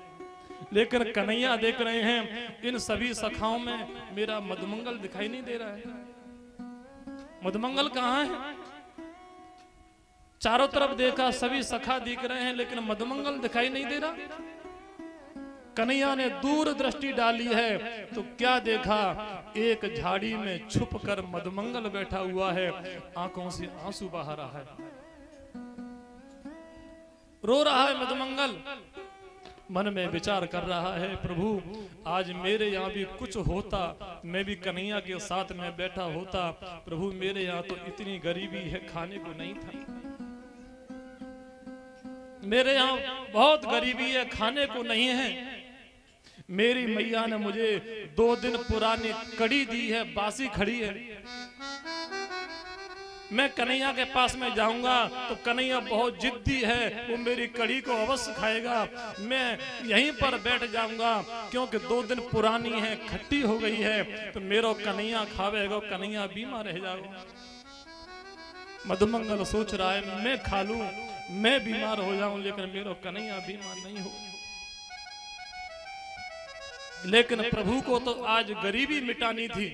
[SPEAKER 1] लेकिन कन्हैया देख रहे हैं इन सभी सखाओं में मेरा मधुमंगल दिखाई नहीं दे रहा है। मधुमंगल कहाँ है? चारों तरफ देखा, सभी सखा दिख रहे हैं लेकिन मधुमंगल दिखाई नहीं दे रहा। कन्हैया ने दूर दृष्टि डाली है तो क्या देखा, एक झाड़ी में छुपकर मधुमंगल बैठा हुआ है, आंखों से आंसू बहा रहा है, रो रहा है मधुमंगल। मन में विचार कर रहा है प्रभु आज मेरे यहाँ भी कुछ होता, मैं भी कन्हैया के साथ में बैठा होता। प्रभु मेरे यहाँ तो इतनी गरीबी है, खाने को नहीं था, मेरे यहाँ बहुत गरीबी है, खाने को नहीं है। मेरी मैया ने मुझे 2 दिन पुरानी कड़ी दी है, बासी खड़ी है। मैं कन्हैया के पास में जाऊंगा तो कन्हैया बहुत जिद्दी है, वो मेरी कड़ी को अवश्य खाएगा। मैं यहीं पर बैठ जाऊंगा क्योंकि 2 दिन पुरानी है, खट्टी हो गई है, तो मेरो कन्हैया खावेगा, कन्हैया बीमार रह जाएगा। मधुमंगल सोच रहा है मैं खा लूं, मैं बीमार हो जाऊं, लेकिन मेरो कन्हैया बीमार नहीं हो। लेकिन प्रभु को तो आज गरीबी मिटानी थी।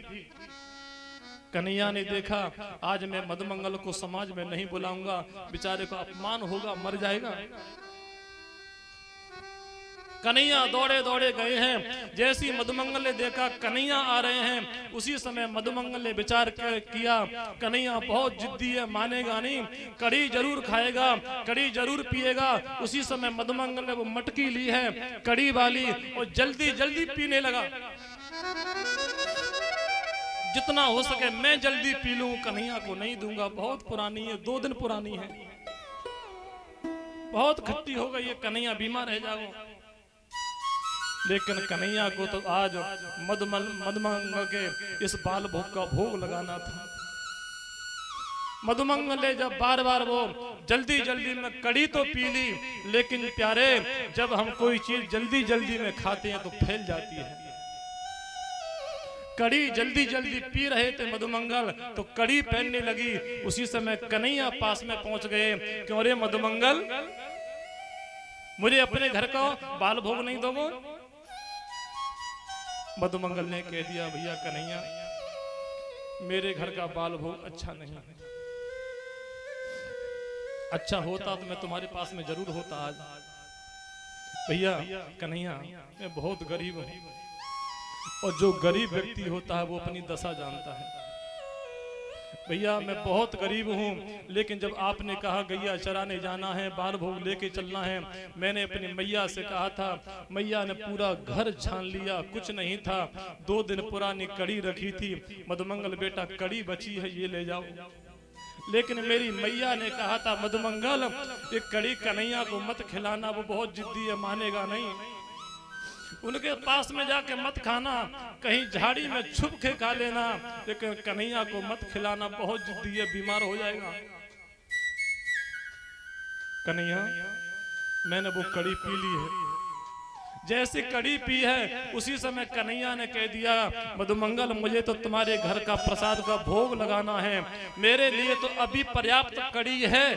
[SPEAKER 1] कन्हैया ने देखा आज मैं मधुमंगल को समाज में नहीं बुलाऊंगा, बेचारे को अपमान होगा, मर जाएगा। कन्हैया दौड़े दौड़े गए हैं। जैसी मधुमंगल ने देखा कन्हैया आ रहे हैं, उसी समय मधुमंगल ने विचार किया कन्हैया बहुत जिद्दी है, मानेगा नहीं, कड़ी जरूर खाएगा, कड़ी जरूर पिएगा। उसी समय मधुमंगल ने वो मटकी ली है कड़ी वाली और जल्दी जल्दी पीने लगा। जितना हो सके मैं जल्दी पी लूं, कन्हैया को नहीं दूंगा, बहुत पुरानी है, 2 दिन पुरानी है, बहुत खट्टी हो गई है, कन्हैया बीमार रह जाओ। लेकिन कन्हैया को तो आज मधुमंगल के इस बाल भोग का भोग लगाना था। मधुमंगल ने जब बार बार वो जल्दी जल्दी में कड़ी तो पी ली, लेकिन प्यारे जब हम कोई चीज जल्दी जल्दी में खाते हैं तो फैल जाती है। कड़ी जल्दी जल्दी पी रहे थे मधुमंगल तो कड़ी फैलने लगी। उसी समय कन्हैया पास में पहुंच गए, क्यों रे मधुमंगल मुझे अपने घर का बाल भोग नहीं दोगे? मधुमंगल ने कह दिया भैया कन्हैया मेरे घर का बाल भोग अच्छा नहीं है, अच्छा होता तो मैं तुम्हारे पास में जरूर होता आज। भैया कन्हैया मैं बहुत गरीब हूं और जो गरीब व्यक्ति होता है वो अपनी दशा जानता है। भैया मैं बहुत गरीब हूँ, लेकिन जब आपने कहा गैया चराने जाना है, बाल भोग लेके चलना है, मैंने अपनी मैया से कहा था। मैया ने पूरा घर छान लिया, कुछ नहीं था। 2 दिन पुरानी कड़ी रखी थी। मधुमंगल बेटा कड़ी बची है, ये ले जाओ। लेकिन मेरी मैया ने कहा था मधुमंगल ये कड़ी कन्हैया को मत खिलाना, वो बहुत जिद्दी है, मानेगा नहीं। उनके पास में जाके मत खाना, कहीं झाड़ी में छुप के खा लेना, लेकिन कन्हैया को मत खिलाना, बहुत जिद्दी है, बीमार हो जाएगा। कन्हैया मैंने वो कड़ी पी ली है। जैसे कड़ी पी है उसी समय कन्हैया ने कह दिया मधुमंगल मुझे तो तुम्हारे घर का प्रसाद का भोग लगाना है, मेरे लिए तो अभी पर्याप्त कड़ी है।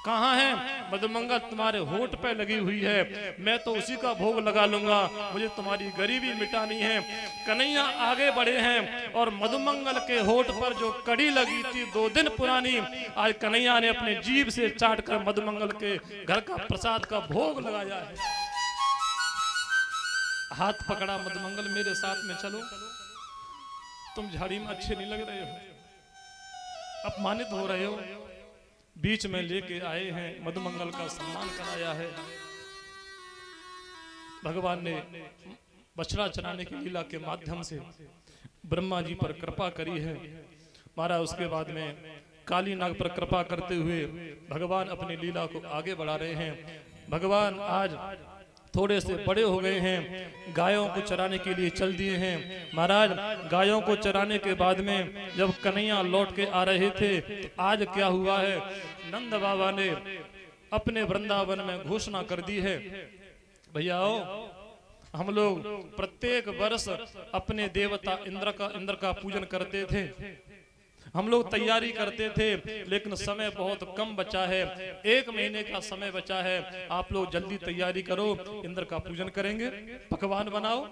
[SPEAKER 1] कहाँ है? मधुमंगल तुम्हारे होठ पे लगी हुई है, मैं तो उसी का भोग लगा लूंगा, मुझे तुम्हारी गरीबी मिटानी है। कन्हैया आगे बढ़े हैं और मधुमंगल के होठ पर जो कड़ी लगी थी 2 दिन पुरानी, आज कन्हैया ने अपने जीभ से चाट कर मधुमंगल के घर का प्रसाद का भोग लगाया है। हाथ पकड़ा मधुमंगल, मेरे साथ में चलो, तुम झाड़ी में अच्छे नहीं लग रहे हो, अपमानित हो रहे हो। बीच में लेके आए हैं, मधुमंगल का सम्मान कराया है। भगवान ने बछड़ा चराने की लीला के माध्यम से ब्रह्मा जी पर कृपा करी है। महाराज उसके बाद में काली नाग पर कृपा करते हुए भगवान अपनी लीला को आगे बढ़ा रहे हैं। भगवान आज थोड़े से बड़े हो गए हैं, गायों को चराने के लिए चल दिए हैं। महाराज गायों को चराने के बाद में जब कन्हैया लौट के आ रहे थे तो आज क्या हुआ है, नंद बाबा ने अपने वृंदावन में घोषणा कर दी है, भैया हम लोग प्रत्येक वर्ष अपने देवता इंद्र का पूजन करते थे, हम लोग तैयारी करते थे, लेकिन समय बहुत कम बचा है, 1 महीने का समय बचा है, आप लोग जल्दी तैयारी करो, इंद्र का पूजन करेंगे, पकवान बनाओ।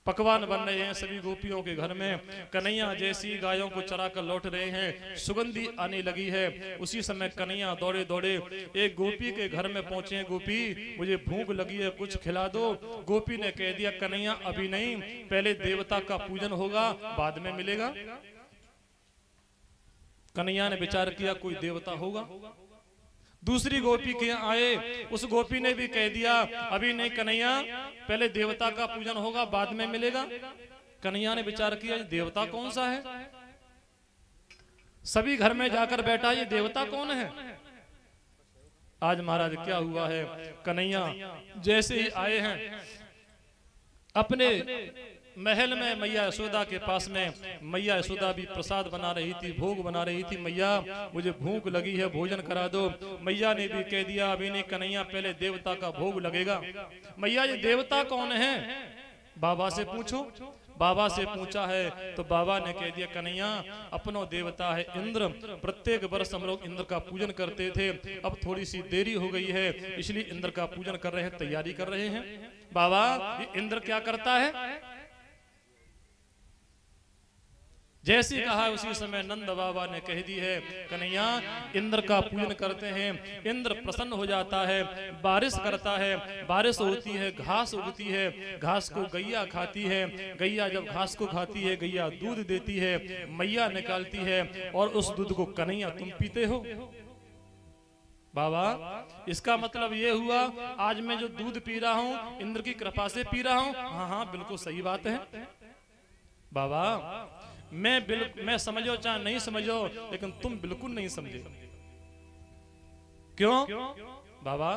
[SPEAKER 1] पकवान बन रहे हैं सभी गोपियों के घर में। कन्हैया जैसी गायों को चरा कर लौट रहे हैं, सुगंधी आने लगी है, उसी समय कन्हैया दौड़े दौड़े एक गोपी के घर में पहुंचे। गोपी मुझे भूख लगी है, कुछ खिला दो। गोपी ने कह दिया कन्हैया अभी नहीं, पहले देवता का पूजन होगा, बाद में मिलेगा। कन्हैया ने विचार किया कोई देवता होगा। दूसरी गोपी के आए, उस गोपी ने भी कह दिया अभी नहीं कन्हैया, पहले देवता का पूजन होगा, बाद में मिलेगा। कन्हैया ने विचार किया देवता कौन सा है, सभी घर में जाकर बैठा, ये देवता कौन है। आज महाराज क्या हुआ है, कन्हैया जैसे ही आए हैं अपने महल में, मैया यशोदा के पास में, मैया यशोदा भी प्रसाद बना रही थी, भोग बना रही थी। मैया मुझे भूख लगी है, भोजन करा दो। मैया ने भी कह दिया अभी नहीं कन्हैया, पहले देवता का भोग लगेगा। मैया ये देवता कौन है, बाबा से पूछो। बाबा से पूछा है तो बाबा ने कह दिया कन्हैया अपनो देवता है इंद्र, प्रत्येक वर्ष हम लोग इंद्र का पूजन करते थे, अब थोड़ी सी देरी हो गई है, इसलिए इंद्र का पूजन कर रहे हैं, तैयारी कर रहे हैं। बाबा ये इंद्र क्या करता है, जैसे कहा उसी समय नंद बाबा ने कह दी है कन्हैया इंद्र का पूजन करते हैं, इंद्र प्रसन्न हो जाता है, बारिश करता है, बारिश होती है, घास उगती है, घास को गैया खाती है, गैया जब घास को खाती है गैया दूध देती है, मैया निकालती है और उस दूध को कन्हैया तुम पीते हो। बाबा इसका मतलब ये हुआ आज मैं जो दूध पी रहा हूँ इंद्र की कृपा से पी रहा हूँ। हाँ हाँ बिल्कुल सही बात है बाबा, मैं समझो चाहे नहीं समझो, लेकिन तुम बिल्कुल नहीं समझे। क्यों बाबा,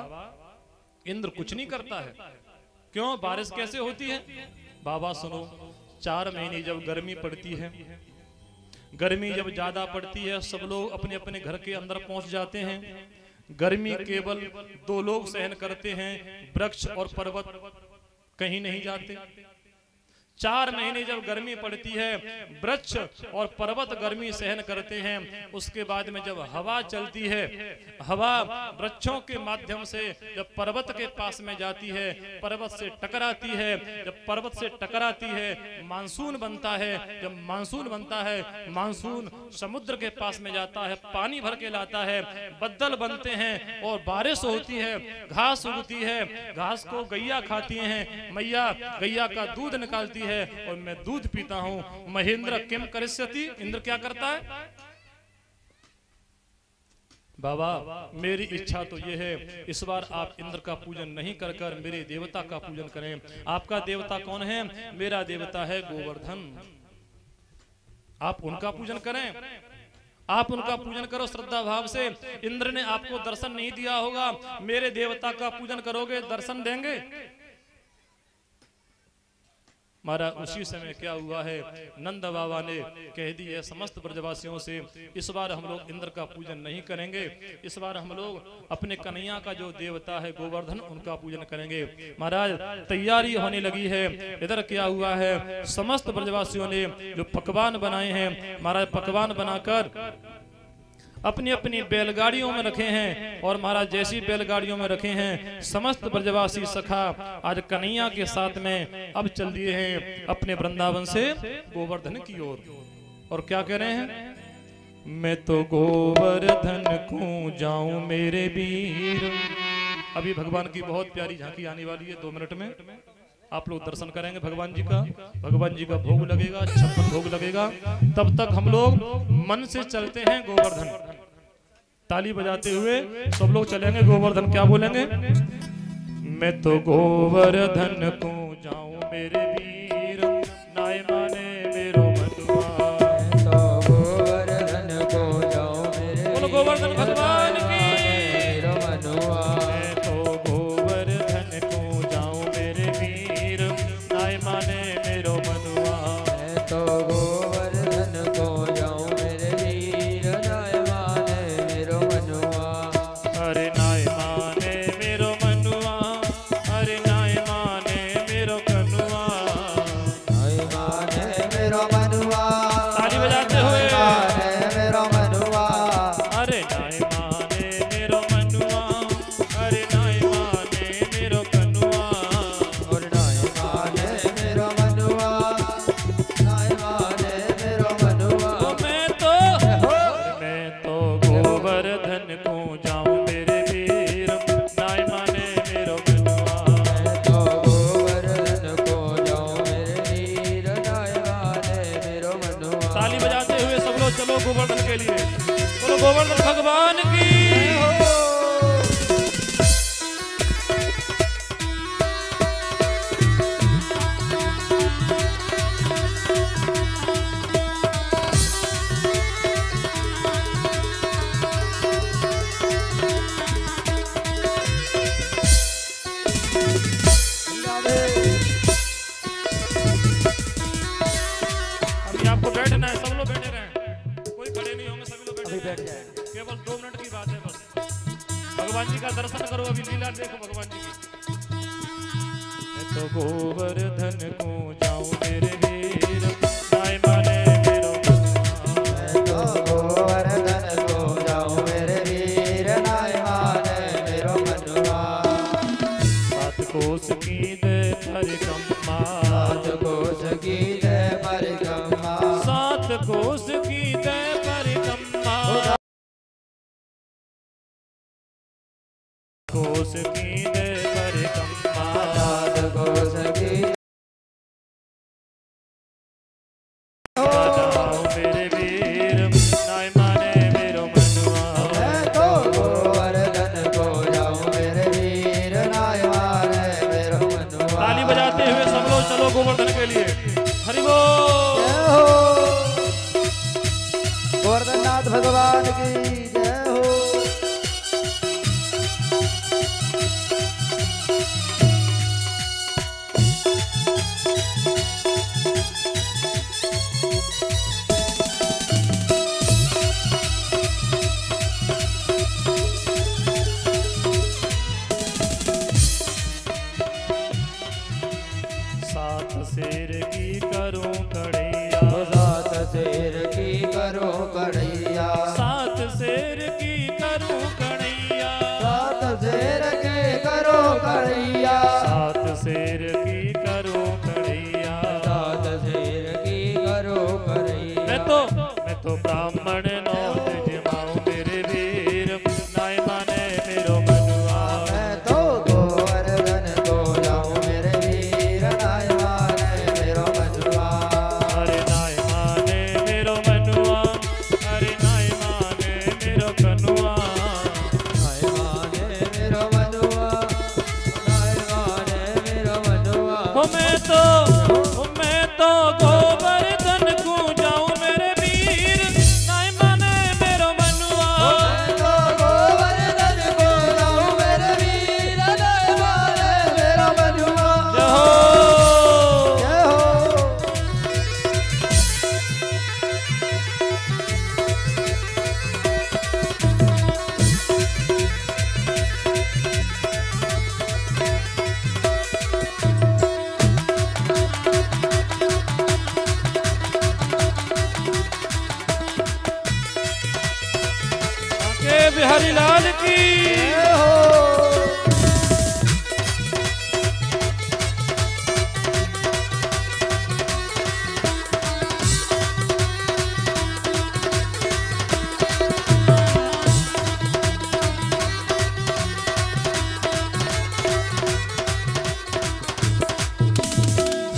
[SPEAKER 1] इंद्र कुछ नहीं करता है। क्यों, बारिश कैसे होती है। बाबा सुनो, 4 महीने जब गर्मी पड़ती है, गर्मी जब ज्यादा पड़ती है सब लोग अपने अपने घर के अंदर पहुंच जाते हैं। गर्मी केवल 2 लोग सहन करते हैं, वृक्ष और पर्वत, कहीं नहीं जाते। 4 महीने जब गर्मी पड़ती है वृक्ष और पर्वत गर्मी सहन करते हैं, उसके बाद में जब हवा चलती है, हवा वृक्षों के माध्यम से जब पर्वत के पास में जाती है, पर्वत से टकराती है, जब पर्वत से टकराती है मानसून बनता है, जब मानसून बनता है मानसून समुद्र के पास में जाता है, पानी भर के लाता है, बदल बनते हैं और बारिश होती है, घास उगती है, घास को गैया खाती हैं, मैया गैया का दूध निकालती है और मैं दूध पीता हूं। महेंद्र किम करिष्यति, इंद्र क्या करता है? बाबा मेरी इच्छा तो ये है, इस बार आप इंद्र का पूजन नहीं कर कर मेरे देवता का पूजन करें। आपका देवता कौन है? मेरा देवता है गोवर्धन। आप उनका पूजन करें, आप उनका पूजन करो श्रद्धा भाव से। इंद्र ने आपको दर्शन नहीं दिया होगा, मेरे देवता का पूजन करोगे दर्शन देंगे। महाराज उसी समय क्या हुआ है, नंद बाबा ने कह दी है समस्त ब्रजवासियों से, इस बार हम लोग इंद्र का पूजन नहीं करेंगे, इस बार हम लोग अपने कन्हैया का जो देवता है गोवर्धन उनका पूजन करेंगे। महाराज तैयारी होने लगी है। इधर क्या हुआ है, समस्त ब्रजवासियों ने जो पकवान बनाए हैं, महाराज पकवान बनाकर अपनी अपनी बैलगाड़ियों में रखे हैं। और महाराज जैसी बैलगाड़ियों में रखे हैं, समस्त ब्रजवासी सखा आज कन्हैया के साथ में अब चल दिए हैं अपने वृंदावन से गोवर्धन की ओर। और क्या कह रहे हैं, मैं तो गोवर्धन को जाऊं मेरे वीर। अभी भगवान की बहुत प्यारी झांकी आने वाली है, 2 मिनट में आप लोग दर्शन करेंगे भगवान जी का। भगवान जी का भोग लगेगा, 56 भोग लगेगा। तब तक हम लोग मन से चलते हैं गोवर्धन, ताली बजाते हुए सब लोग चलेंगे गोवर्धन। क्या बोलेंगे, मैं तो गोवर्धन को जाऊं मेरे वीर, नाय माने मेरो मनुआ।
[SPEAKER 2] मैं तो गोवर्धन को जाऊं मेरे
[SPEAKER 1] बोलो गोवर्धन भगवान की।
[SPEAKER 2] मेरो मनुआ।
[SPEAKER 1] मैं तो गोवर्धन को जाऊं मेरे वीर, नाय माने मेरो मनुआ।
[SPEAKER 2] मैं तो गोवर्धन को जाऊं मेरे वीर, नाय माने मेरो मनुआ।
[SPEAKER 1] अरे नाय माने मेरो मनुआ, अरे नाय माने मेरो कनुआ।
[SPEAKER 2] नाय माने मेरो मनुआ।
[SPEAKER 1] ताली बजाते हुए।
[SPEAKER 2] माने मेरो मनुआ।
[SPEAKER 1] अरे नाय माने मेरो मनुआ, अरे नाय माने मेरो कनुआ।
[SPEAKER 2] और नाय माने मेरो मनुआ। नाय माने मेरो मनुआ।
[SPEAKER 1] तो मैं तो गोवर्धन को जाऊं मेरे वीर, नाय माने मेरो कनुआ।
[SPEAKER 2] मैं तो गोवर्धन को जाऊं मेरे वीर, नाय माने मेरो मनुआ।
[SPEAKER 1] ताली बजाते हुए सब लोग चलो गोवर्धन के लिए। बोलो गोवर्धन भगवान की। अभी आपको बैठना है, सब लोग बैठे रहें, कोई खड़े नहीं होंगे, सभी लोग बैठे
[SPEAKER 2] बैठ
[SPEAKER 1] रहें।
[SPEAKER 2] जाए।
[SPEAKER 1] केवल 2 मिनट की बात है बस। भगवान जी का दर्शन करो, अभी लीला देखो भगवान जी की। मैं तो गोवर्धन को जाऊं मेरे वीर, नाय माने मेरो मनुआ।
[SPEAKER 2] मैं तो गोवर्धन को जाऊं मेरे वीर, नाय माने मेरो मनुआ।
[SPEAKER 1] 7 कोस की दे परिक्रमा,
[SPEAKER 2] 7 कोस की जय परिक्रमा।
[SPEAKER 1] 7 कोस की दे परिक्रमा। कोस की दे परिक्रमा।
[SPEAKER 2] 7 कोस की
[SPEAKER 1] जाऊं मेरे वीर, नाय माने मेरो मनुआ।
[SPEAKER 2] मैं तो गोवर्धन को जाऊं मेरे वीर, नाय माने मेरो मनुआ।
[SPEAKER 1] ताली बजाते हुए सब लोग चलो गोवर्धन के लिए। हरि बोल।
[SPEAKER 2] जय हो गोवर्धननाथ भगवान की जय हो।
[SPEAKER 1] सात शेर की करूं कड़ैया,
[SPEAKER 2] 7 शेर की करो कढ़ैया।
[SPEAKER 1] 7 शेर की करूं कड़ैया।
[SPEAKER 2] 7 शेर के करो कढ़ैया।
[SPEAKER 1] 7 शेर की करूं कड़ैया।
[SPEAKER 2] 7 शेर की करो कढ़ैया।
[SPEAKER 1] मैं तो ब्राह्मण नौत जमाऊं मेरे वीर, नाय माने मेरो मनुआ।
[SPEAKER 2] मैं तो गोवर्धन को जाऊं मेरे वीर, नाय माने मेरो
[SPEAKER 1] मैं तो गोवर्धन को जाऊं मेरे वीर, नाय माने मेरो मनुआ।
[SPEAKER 2] मैं तो गोवर्धन को जाऊं मेरे वीर, नाय माने मेरो मनुआ।
[SPEAKER 1] जय हो
[SPEAKER 2] जय हो।
[SPEAKER 1] बिहारी लाल की
[SPEAKER 2] जय हो।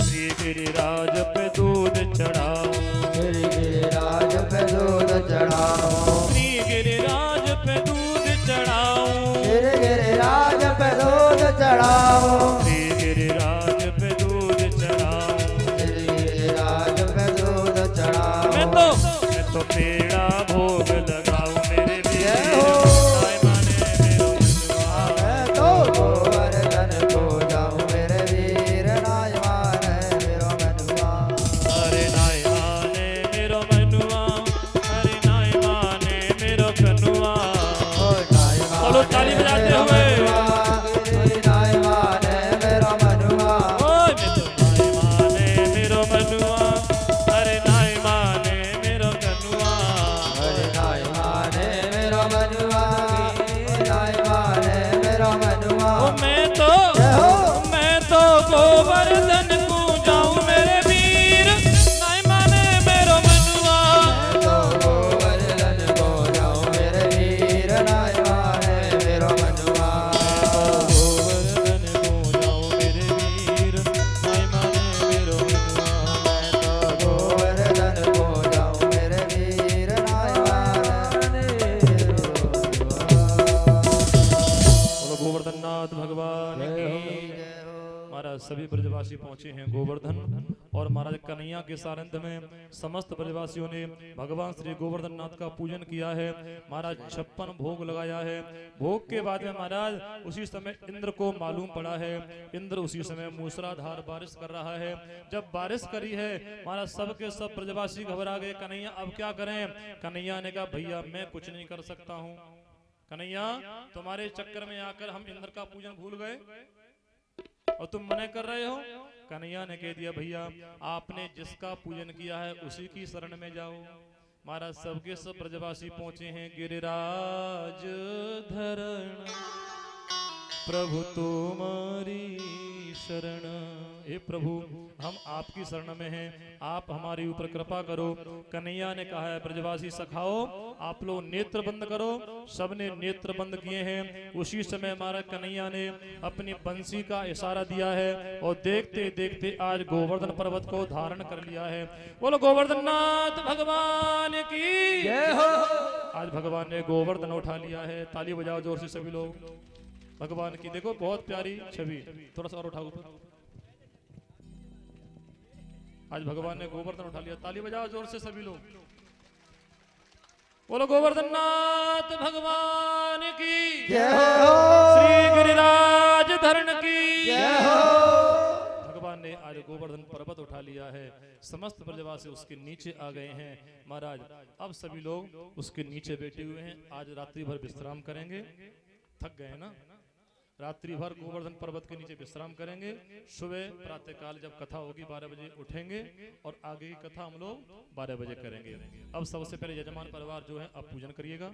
[SPEAKER 1] श्री गिरिराज पे दूध चढ़ाओ,
[SPEAKER 2] गिरिराज पे दूध चढ़ाओ,
[SPEAKER 1] श्री गिरिराज पे दूध चढ़ाओ,
[SPEAKER 2] गिरिराज पे दूध चढ़ाओ,
[SPEAKER 1] श्री गिरिराज पे दूध चढ़ाओ।
[SPEAKER 2] गिरिराज पे दूध चढ़ाओ।
[SPEAKER 1] मैं तो पेड़ा भोग लगाऊं मेरे वीर,
[SPEAKER 2] जय हो।
[SPEAKER 1] नाय माने मेरो मनुआ।
[SPEAKER 2] मैं तो गोवर्धन को जाऊं मेरे वीर, नाय माने मेरो मनुआ।
[SPEAKER 1] अरे नाय माने मेरो मनुआ, अरे नाय माने मेरो कनुआ।
[SPEAKER 2] ओ नाय
[SPEAKER 1] चलो ताली बजाते हुए।
[SPEAKER 2] गिरि नाय माने मेरो मनुआ।
[SPEAKER 1] ओए मैं तो नाय माने मेरो मनुआ, अरे नाय माने मेरो कनुआ।
[SPEAKER 2] अरे नाय माने मेरो मनुआ, नाय माने मेरो मनुआ।
[SPEAKER 1] ओ मैं तो गोवर्धन को जाऊं मेरे वीर, नाय माने मेरो मनुआ।
[SPEAKER 2] मैं तो गोवर्धन को जाऊं मेरे वीर, नाय माने मेरो मनुआ।
[SPEAKER 1] गोवर्धन को जाऊं मेरे वीर, नाय माने मेरो मनुआ।
[SPEAKER 2] गोवर्धन को जाऊं मेरे वीर, नाय माने मेरो मनुआ।
[SPEAKER 1] बोलो गोवर्धननाथ भगवान की। महाराज सभी ब्रजवासी पहुंचे हैं गोवर्धन, और महाराज कन्हैया के सारंग में समस्त ब्रजवासियों ने भगवान श्री गोवर्धननाथ का पूजन किया है। महाराज 56 भोग लगाया है। भोग के बाद में महाराज उसी समय इंद्र को मालूम पड़ा है, इंद्र उसी समय मूसलाधार बारिश कर रहा है। जब बारिश करी है महाराज सबके सब ब्रजवासी घबरा गए, कन्हैया अब क्या करें। कन्हैया ने कहा भैया मैं कुछ नहीं कर सकता हूँ, कन्हैया तुम्हारे चक्कर में आकर हम इंद्र का पूजन भूल गए और तुम मना कर रहे हो। कन्हैया ने कह दिया भैया आपने जिसका पूजन किया है उसी की शरण में जाओ। महाराज सबके सब ब्रजवासी पहुंचे हैं गिरिराज धरण, प्रभु तुम्हारी शरण। हे प्रभु हम आपकी शरण में हैं, आप हमारे ऊपर कृपा करो। कन्हैया ने कहा है ब्रजवासी सखाओ आप लोग नेत्र बंद करो। सबने नेत्र बंद किए हैं। उसी समय हमारा कन्हैया ने अपनी बंसी का इशारा दिया है और देखते देखते आज गोवर्धन पर्वत को धारण कर लिया है। बोलो गोवर्धननाथ भगवान की
[SPEAKER 2] जय हो।
[SPEAKER 1] आज भगवान ने गोवर्धन उठा लिया है। ताली बजाओ जोर से सभी लोग भगवान की। देखो बहुत प्यारी छवि, थोड़ा सा और उठाओ ऊपर। आज भगवान ने गोवर्धन उठा लिया। ताली बजाओ जोर से सभी लोग। बोलो गोवर्धननाथ भगवान की
[SPEAKER 2] जय हो।
[SPEAKER 1] श्री गिरिराज धरण की
[SPEAKER 2] जय हो।
[SPEAKER 1] भगवान ने आज गोवर्धन पर्वत उठा लिया है। समस्त ब्रजवासी उसके नीचे आ गए हैं। महाराज अब सभी लोग उसके नीचे बैठे हुए हैं। आज रात्रि भर विश्राम करेंगे। थक गए ना, रात्रि भर गोवर्धन पर्वत के नीचे विश्राम करेंगे। सुबह प्रातः काल जब कथा होगी 12 बजे उठेंगे और आगे की कथा हम लोग 12 बजे करेंगे। अब सबसे पहले यजमान परिवार जो है अब पूजन करिएगा,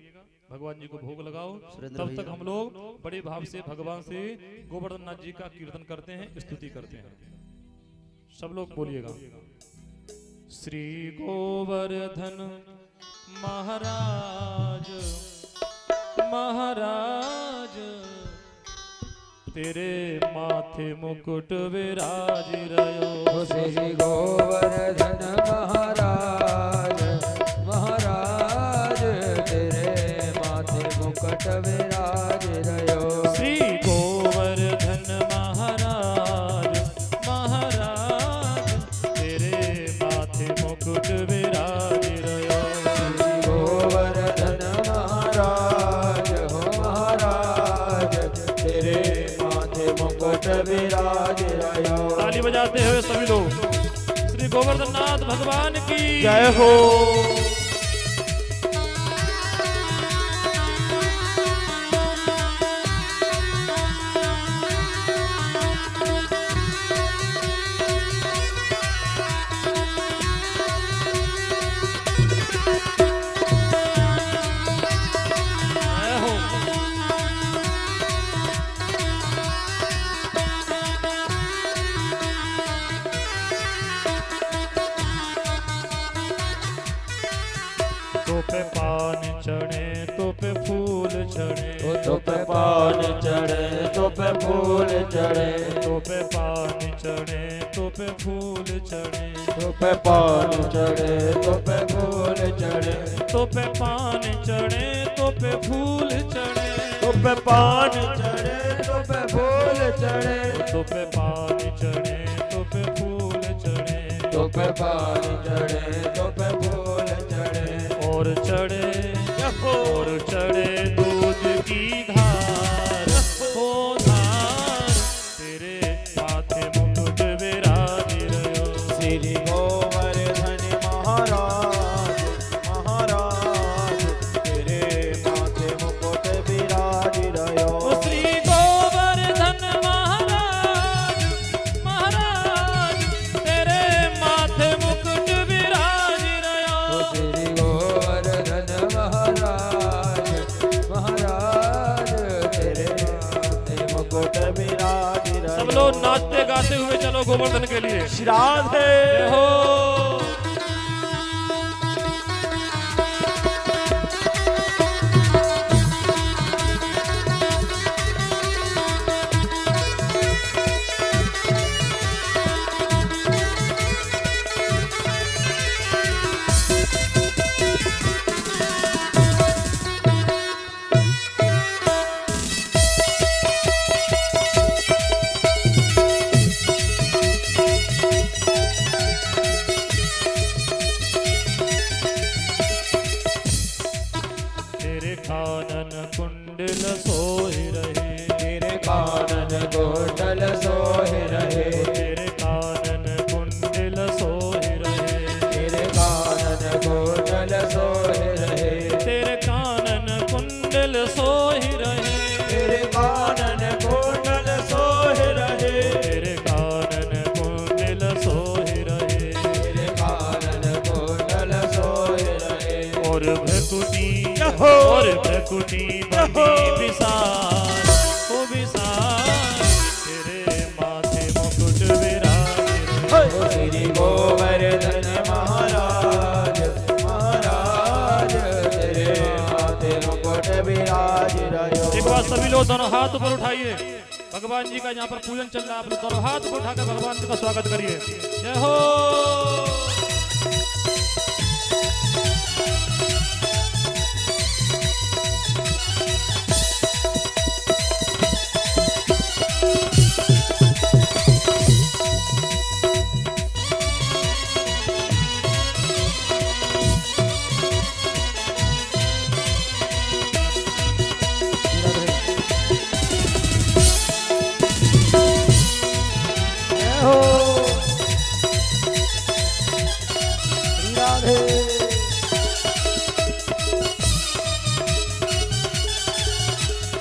[SPEAKER 1] भगवान जी को भोग लगाओ। तब तक हम लोग बड़े भाव से भगवान से गोवर्धननाथ जी का कीर्तन करते हैं, स्तुति करते हैं। सब लोग बोलिएगा श्री गोवर्धन महाराज महाराज तेरे माथे मुकुट विराज रयो।
[SPEAKER 2] श्री गोवर्धन महाराज महाराज तेरे माथे मुकुट विराज रयो।
[SPEAKER 1] श्री गोवर्धन महाराज महाराज हुए सभी लोग। श्री गोवर्धन नाथ भगवान की
[SPEAKER 2] जय हो।
[SPEAKER 1] तो पे पान चढ़े तो पे फूल चढ़े,
[SPEAKER 2] तो पे पान चढ़े तो पे फूल चढ़े,
[SPEAKER 1] तो पे पान चढ़े तो पे फूल चढ़े,
[SPEAKER 2] तो पे पान चढ़े तो पे फूल चढ़े,
[SPEAKER 1] तो पे पान चढ़े तो पे फूल चढ़े,
[SPEAKER 2] तो पे पान चढ़े तो पे फूल चढ़े,
[SPEAKER 1] तो पे पान चढ़े तो पे फूल चढ़े,
[SPEAKER 2] तो पे पान चढ़े तो पे फूल चढ़े,
[SPEAKER 1] और चढ़े दूध की धार, हो धार तेरे माथे मुकुट विराज रहो।
[SPEAKER 2] श्री गोवर्धन महाराज महाराज तेरे माथे मुकुट विराज रहो।
[SPEAKER 1] श्री गोवर्धन महाराज महाराज तेरे माथे मुकुट विराज रहो।
[SPEAKER 2] श्री गोवर्धन महाराज महाराज तेरे माथे मुकुट विराज रहो।
[SPEAKER 1] सब लोग नाचते गाते हुए चलो गोवर्धन के लिए।
[SPEAKER 2] राधे
[SPEAKER 1] जय हो। तेरे कानन कुंडल सोहि रहे,
[SPEAKER 2] तेरे कानन कुंडल सोहि रहे,
[SPEAKER 1] तेरे कानन कुंडल सोहि रहे,
[SPEAKER 2] तेरे कानन कुंडल सोहि रहे,
[SPEAKER 1] तेरे कानन कुंडल सोहि रहे,
[SPEAKER 2] तेरे कानन कुंडल सोहि रहे,
[SPEAKER 1] तेरे कानन कुंडल सोहि रहे,
[SPEAKER 2] तेरे कानन कुंडल सोहि रहे,
[SPEAKER 1] और भ्रकुटी बनी विशाल, ओ विशाल तेरे माथे मुकुट विराज रहे।
[SPEAKER 2] श्री गोवर्धन महाराज महाराज तेरे माथे मुकुट विराज रहो।
[SPEAKER 1] एक बार सभी लोग दोनों हाथ ऊपर उठाइए। भगवान जी का यहाँ पर पूजन चल रहा है, आप लोग दोनों हाथ ऊपर उठाकर भगवान जी का स्वागत करिए। जय हो।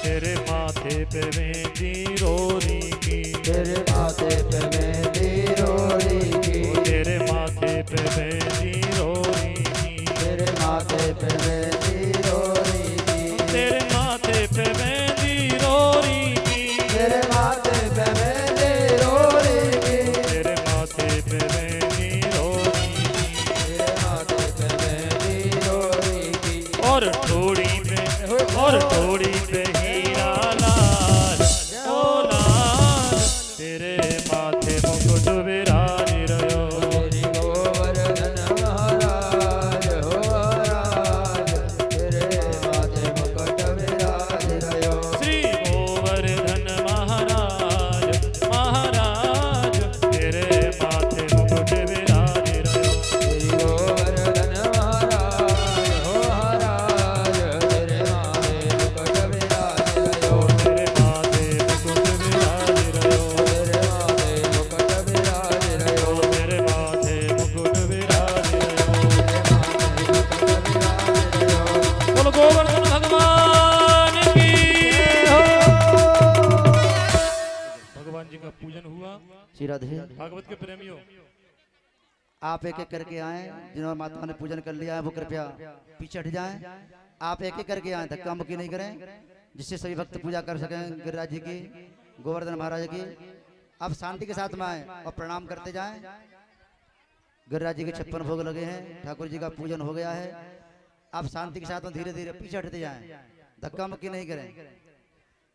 [SPEAKER 1] तेरे माथे पे मेहंदी रोरी की,
[SPEAKER 2] तेरे माथे पे मेहंदी रोरी की,
[SPEAKER 1] तेरे माथे पे मेहंदी रोरी की,
[SPEAKER 2] तेरे माथे पे मेहंदी रोरी की,
[SPEAKER 1] तेरे माथे पे मेहंदी रोरी की,
[SPEAKER 2] तेरे माथे पे मेहंदी रोरी की,
[SPEAKER 1] तेरे माथे पे मेहंदी रोरी की,
[SPEAKER 2] तेरे माथे पे मेहंदी रोरी की,
[SPEAKER 1] और थोड़ी पे हीरा लाल, ओ लाल तेरे माथे मुकुट विराज रहो।
[SPEAKER 2] श्री गोवर्धन महाराज हो महाराज राधे।
[SPEAKER 1] भागवत के प्रेमियों,
[SPEAKER 2] आप एक एक करके आए, जिन्होंने माता ने पूजन कर लिया है वो कृपया पीछे हट जाएं। आप एक एक करके आए, धक्का मुक्की नहीं करें, जिससे सभी भक्त पूजा कर सकें गिरिराज जी की, गोवर्धन महाराज की। आप शांति के साथ में आए और प्रणाम करते जाएं। गिरिराज जी के 56 भोग लगे हैं, ठाकुर जी का पूजन हो गया है। आप शांति के साथ में धीरे धीरे पीछे हटते जाएं, धक्का मुक्की नहीं करें।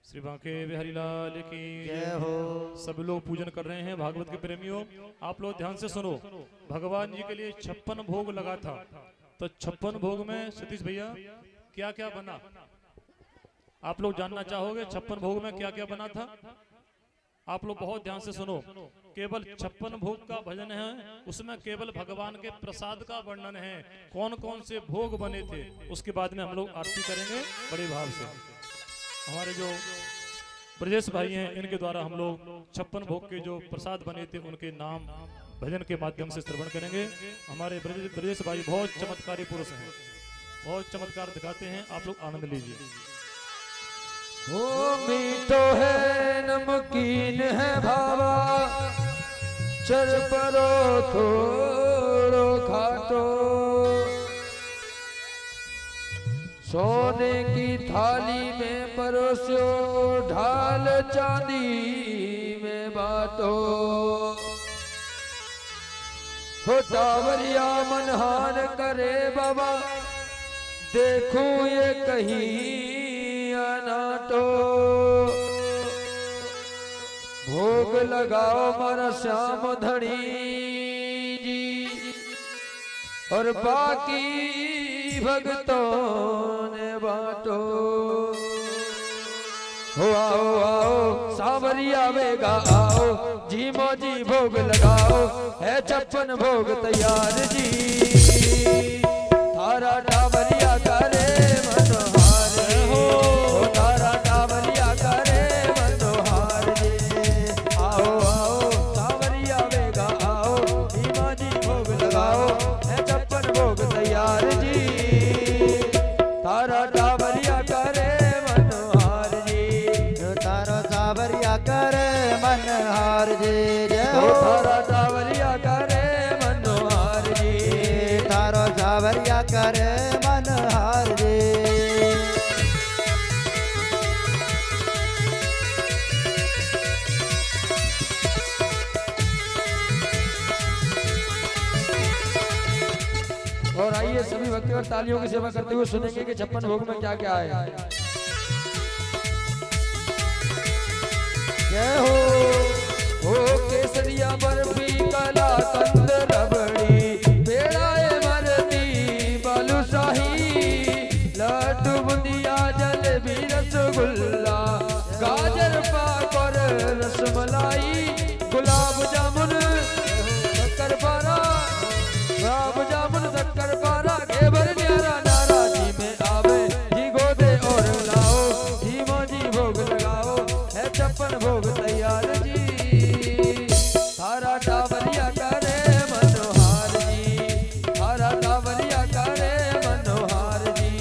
[SPEAKER 1] श्री बांके बिहारी लाल की
[SPEAKER 2] जय हो।
[SPEAKER 1] सब लोग पूजन कर रहे हैं। भागवत के प्रेमियों, आप लोग ध्यान से सुनो। भगवान जी के लिए 56 भोग लगा था, तो 56 भोग में सतीश भैया क्या क्या बना, आप लोग जानना चाहोगे? 56 भोग में क्या क्या बना था? आप लोग बहुत ध्यान से सुनो। केवल 56 भोग का भजन है, उसमें केवल भगवान के प्रसाद का वर्णन है। कौन कौन से भोग बने थे उसके बाद में हम लोग आरती करेंगे बड़े भाव से। हमारे जो ब्रजेश भाई हैं, इनके द्वारा हम लोग 56 भोग के जो प्रसाद बने थे उनके नाम भजन के माध्यम से श्रवण करेंगे। हमारे ब्रजेश भाई बहुत चमत्कारी पुरुष हैं, बहुत चमत्कार दिखाते हैं, आप लोग आनंद लीजिए।
[SPEAKER 3] ओ मीठो है नमकीन है भावा, चर परो थोड़ो खाटो, सोने की थाली में परोसो, ढाल चांदी में बाटो। हो टावरिया मनहान करे बाबा, देखूं ये कहीं अनाटो। भोग लगाओ मारा श्याम धनी जी, और बाकी भक्तों ने बाटो। हो आओ आओ सावरिया वेगा आओ, जी मौजी भोग लगाओ, है 56 भोग तैयार जी। थारा टावरिया करे मनोहार हो, थारा टावरिया करे मनोहार जी। आओ आओ सावरिया वेगा आओ, जी मौजी भोग लगाओ, है 56 भोग तैयार जी। तारा टावरिया करे मनोहार जी,
[SPEAKER 2] तारो सावरिया करे मनहार जी। जय हो।
[SPEAKER 3] तारा टावरिया करे मनोहार जी,
[SPEAKER 2] तारो सावरिया करे मनहार जी।
[SPEAKER 3] और आइए सभी भक्ति और तालियों की सेवा करते हुए सुनेंगे कि 56 भोग में क्या क्या है।
[SPEAKER 2] जय हो।
[SPEAKER 3] ओ केसरिया बर्फी कला कंद रबड़ी, पेड़ाए मरती बालूशाही, लड्डू बुंदिया जलेबी रसगुल्ला, गाजर पाक और रसमलाई, गुलाब जामुन शक्कर पारा, गुलाब जामुन शक्कर पारा, घेवर न्यारा नारा जी में आवे, जी गोदे और लाओ, जी मौजी भोग लगाओ, है 56 भोग तैयार जी। थारा टावरिया करे मनोहार जी, थारा टावरिया करे मनोहार जी।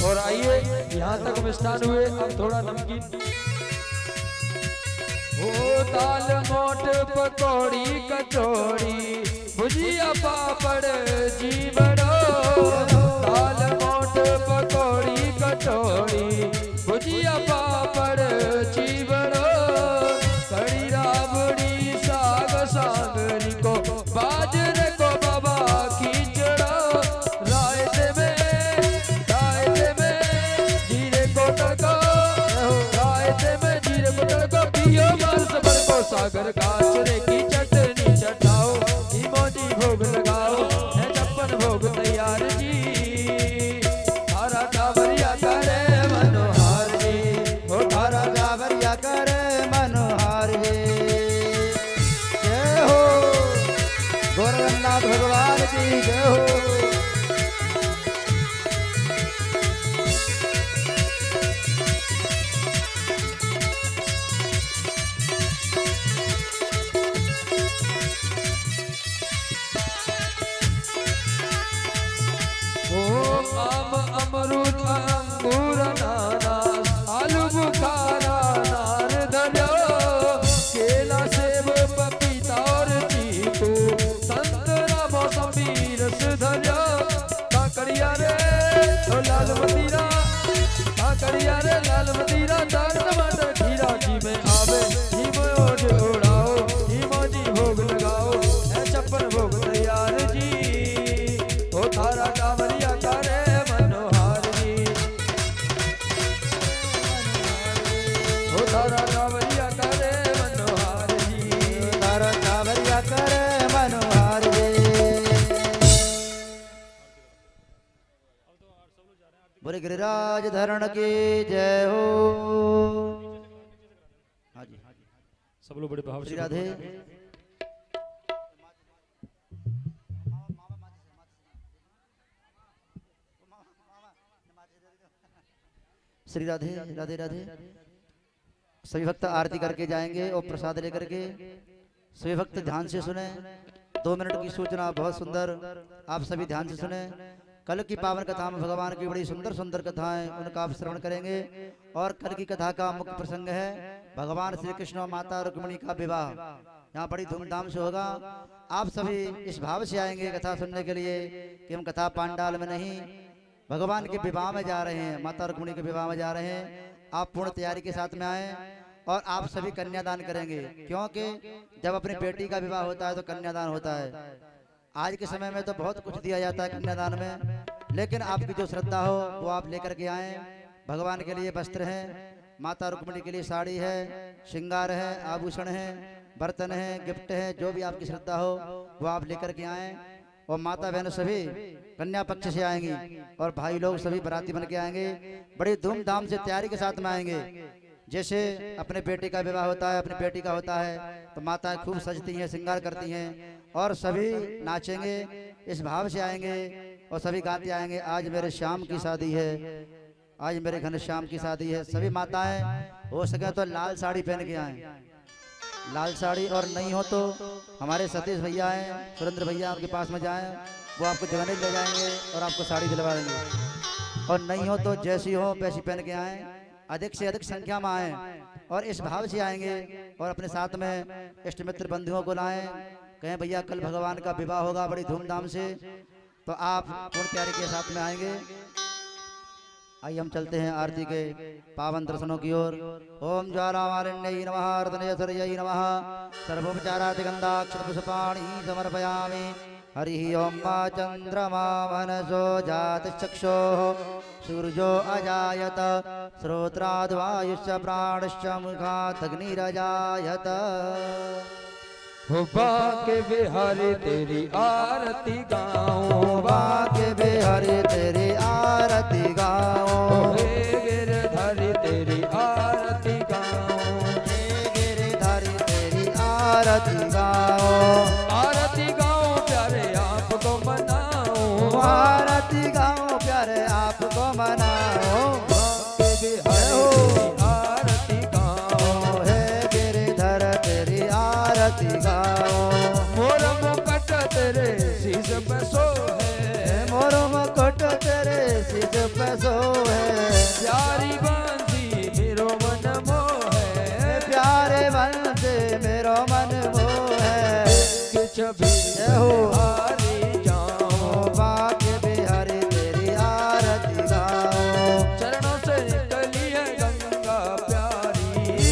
[SPEAKER 3] और आइए यहाँ तक मिष्ठान हुए, अब थोड़ा नमकीन। ओ दाल मोट पकौड़ी कचौड़ी, भुजिया पापड़ जी बड़ो। दाल मोट पकौड़ी कचौड़ी, भुजिया पापड़ जी बड़ो। कड़ी राबड़ी साग सांगरी को, बाजरे को बाबा खींचड़ो। रायते में जीरे को तड़को, रायते में जीरे को तड़को, पियो मांस बड़को, सागर काचरे की चटनी चटाओ, जी मौजी भोग लगाओ, है 56 भोग तैयार जी। थारा टावरिया करे मनोहार जी,
[SPEAKER 2] ओ थारा सावरिया करे मनोहार जी। जय हो। गोरखनाथ भगवान की जय हो।
[SPEAKER 3] आम अमरूद अंगूर अनानास आलू बुखारा नार दरिया केला सेब पपीता और चीकू संतरा मौसमी रस धरिया काकड़िया रे तो लाल मदीरा काकड़िया रे लाल मदीरा दार टमाटर खीरा जी में आवे जी में ओढ़ उड़ाओ जी मौजी भोग लगाओ है छप्पन भोग तैयार जी ओ थारा कांवरिया करे मनोहार जी ओ थारा कांवरिया करे मनोहार जी
[SPEAKER 2] तारा कांवरिया करे मनोहार जी। बोले गिरिराज धरण की जय हो। हाँ जी
[SPEAKER 1] सब लोग बड़े भाव
[SPEAKER 2] श्री
[SPEAKER 1] से
[SPEAKER 2] राधे। श्री राधे राधे राधे। सभी भक्त आरती करके जाएंगे और प्रसाद लेकर के। सभी भक्त ध्यान से सुने। 2 मिनट की सूचना बहुत सुंदर, आप सभी ध्यान से सुने। कल की पावन कथा में भगवान की बड़ी सुंदर सुंदर कथाएं उनका आप श्रवण करेंगे। और कल की कथा का मुख्य प्रसंग है भगवान श्री कृष्ण और माता रुक्मिणी का विवाह। यहाँ बड़ी धूमधाम से होगा। आप सभी इस भाव से आएंगे कथा सुनने के लिए कि हम कथा पांडाल में नहीं, भगवान के विवाह में जा रहे हैं, माता रुक्मिणी के विवाह में जा रहे हैं। आप पूर्ण तैयारी के साथ में आए और आप सभी कन्यादान करेंगे, क्योंकि जब अपनी बेटी का विवाह होता है तो कन्यादान होता है। आज के समय में तो बहुत कुछ दिया जाता है कन्यादान में, लेकिन आपकी जो श्रद्धा हो वो आप लेकर के आए। भगवान के लिए वस्त्र है, माता रुक्मिणी के लिए साड़ी है, श्रृंगार है, आभूषण है, बर्तन है, गिफ्ट है, जो भी आपकी श्रद्धा हो वो आप लेकर के आए। और माता बहन सभी कन्या पक्ष से आएंगी और भाई लोग सभी बराती बन के आएंगे। बड़ी धूमधाम से तैयारी के साथ में आएंगे। जैसे अपने बेटे का विवाह होता है, अपनी बेटी का होता है, तो माताएं खूब सजती हैं, श्रृंगार करती हैं और सभी नाचेंगे, इस भाव से आएंगे और सभी गाते आएंगे। आज मेरे श्याम की शादी है, आज मेरे घनश्याम की शादी है। सभी माताएं हो सके तो लाल साड़ी पहन के आए, लाल साड़ी, और नहीं हो तो हमारे सतीश भैया हैं, सुरेंद्र भैया, उनके पास में जाएं, वो आपको जगने ले जाएंगे और आपको साड़ी दिलवा देंगे। और नहीं हो तो जैसी हो वैसी पहन के आए, अधिक से अधिक संख्या में आए और इस भाव से आएंगे। और अपने साथ में इष्ट मित्र बंधुओं को लाएं, कहें भैया कल भगवान का विवाह होगा बड़ी धूमधाम से, तो आप पूर्ण तैयारी के साथ में आएंगे। आइए हम चलते हैं आरती के पावन दर्शनों की ओर। ओम ज्वालामालिन्यै नमः, रत्नेश्वर्यै नमः, सर्वोपचारादिगन्धाक्षरपुष्पाणि समर्पयामि। हरि ओम मा चंद्रमा मनसो जातचक्षुः सूर्यो अजायत, श्रोत्राद्वायुश्च प्राणश्च मुखात् अग्निरजायत।
[SPEAKER 3] हो बाके बिहारी तेरी आरती गाऊं,
[SPEAKER 2] बाके बिहारी तेरी आरती गाऊं,
[SPEAKER 3] हे गिरधारी तेरी आरती गाऊं,
[SPEAKER 2] हे गिरधारी तेरी आरती गाऊं,
[SPEAKER 3] आरती गाऊं प्यारे आपको मनाऊं,
[SPEAKER 2] आरती गाऊं प्यारे आपको मनाऊं।
[SPEAKER 3] बाके बिहारी आरती गाऊं,
[SPEAKER 2] हे गिरधर तेरी आरती गाऊं,
[SPEAKER 3] मोर मुकुट तेरे शीश पे सोहे,
[SPEAKER 2] मोर मुकुट तेरे सिर पे सोहे,
[SPEAKER 3] प्यारी बांसी मेरो मन मोहे,
[SPEAKER 2] प्यारे मन से मेरो मन मोहे।
[SPEAKER 3] किछ भी
[SPEAKER 2] हो
[SPEAKER 3] हारी जाऊं,
[SPEAKER 2] बाके बिहारी तेरी आरती गाऊं,
[SPEAKER 3] चरणों से निकली है गंगा प्यारी,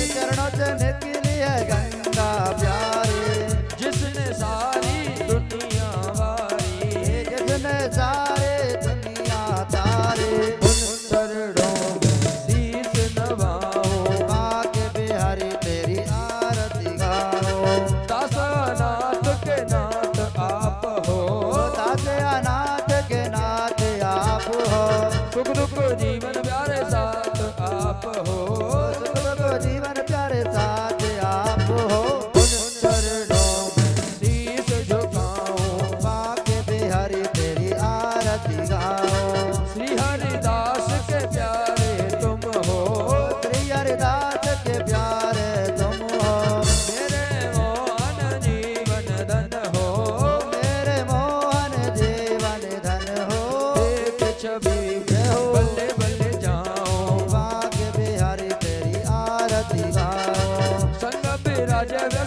[SPEAKER 2] चरणों से निकली है गंगा प्यारी,
[SPEAKER 3] जिसने सारी दुनिया वारी,
[SPEAKER 2] जिसने सारे दुनिया तारी।
[SPEAKER 3] उन चरणों में शीश नवाऊं,
[SPEAKER 2] बाके बिहारी तेरी आरती गाऊं,
[SPEAKER 3] दासनाथ के नाथ आप राजवे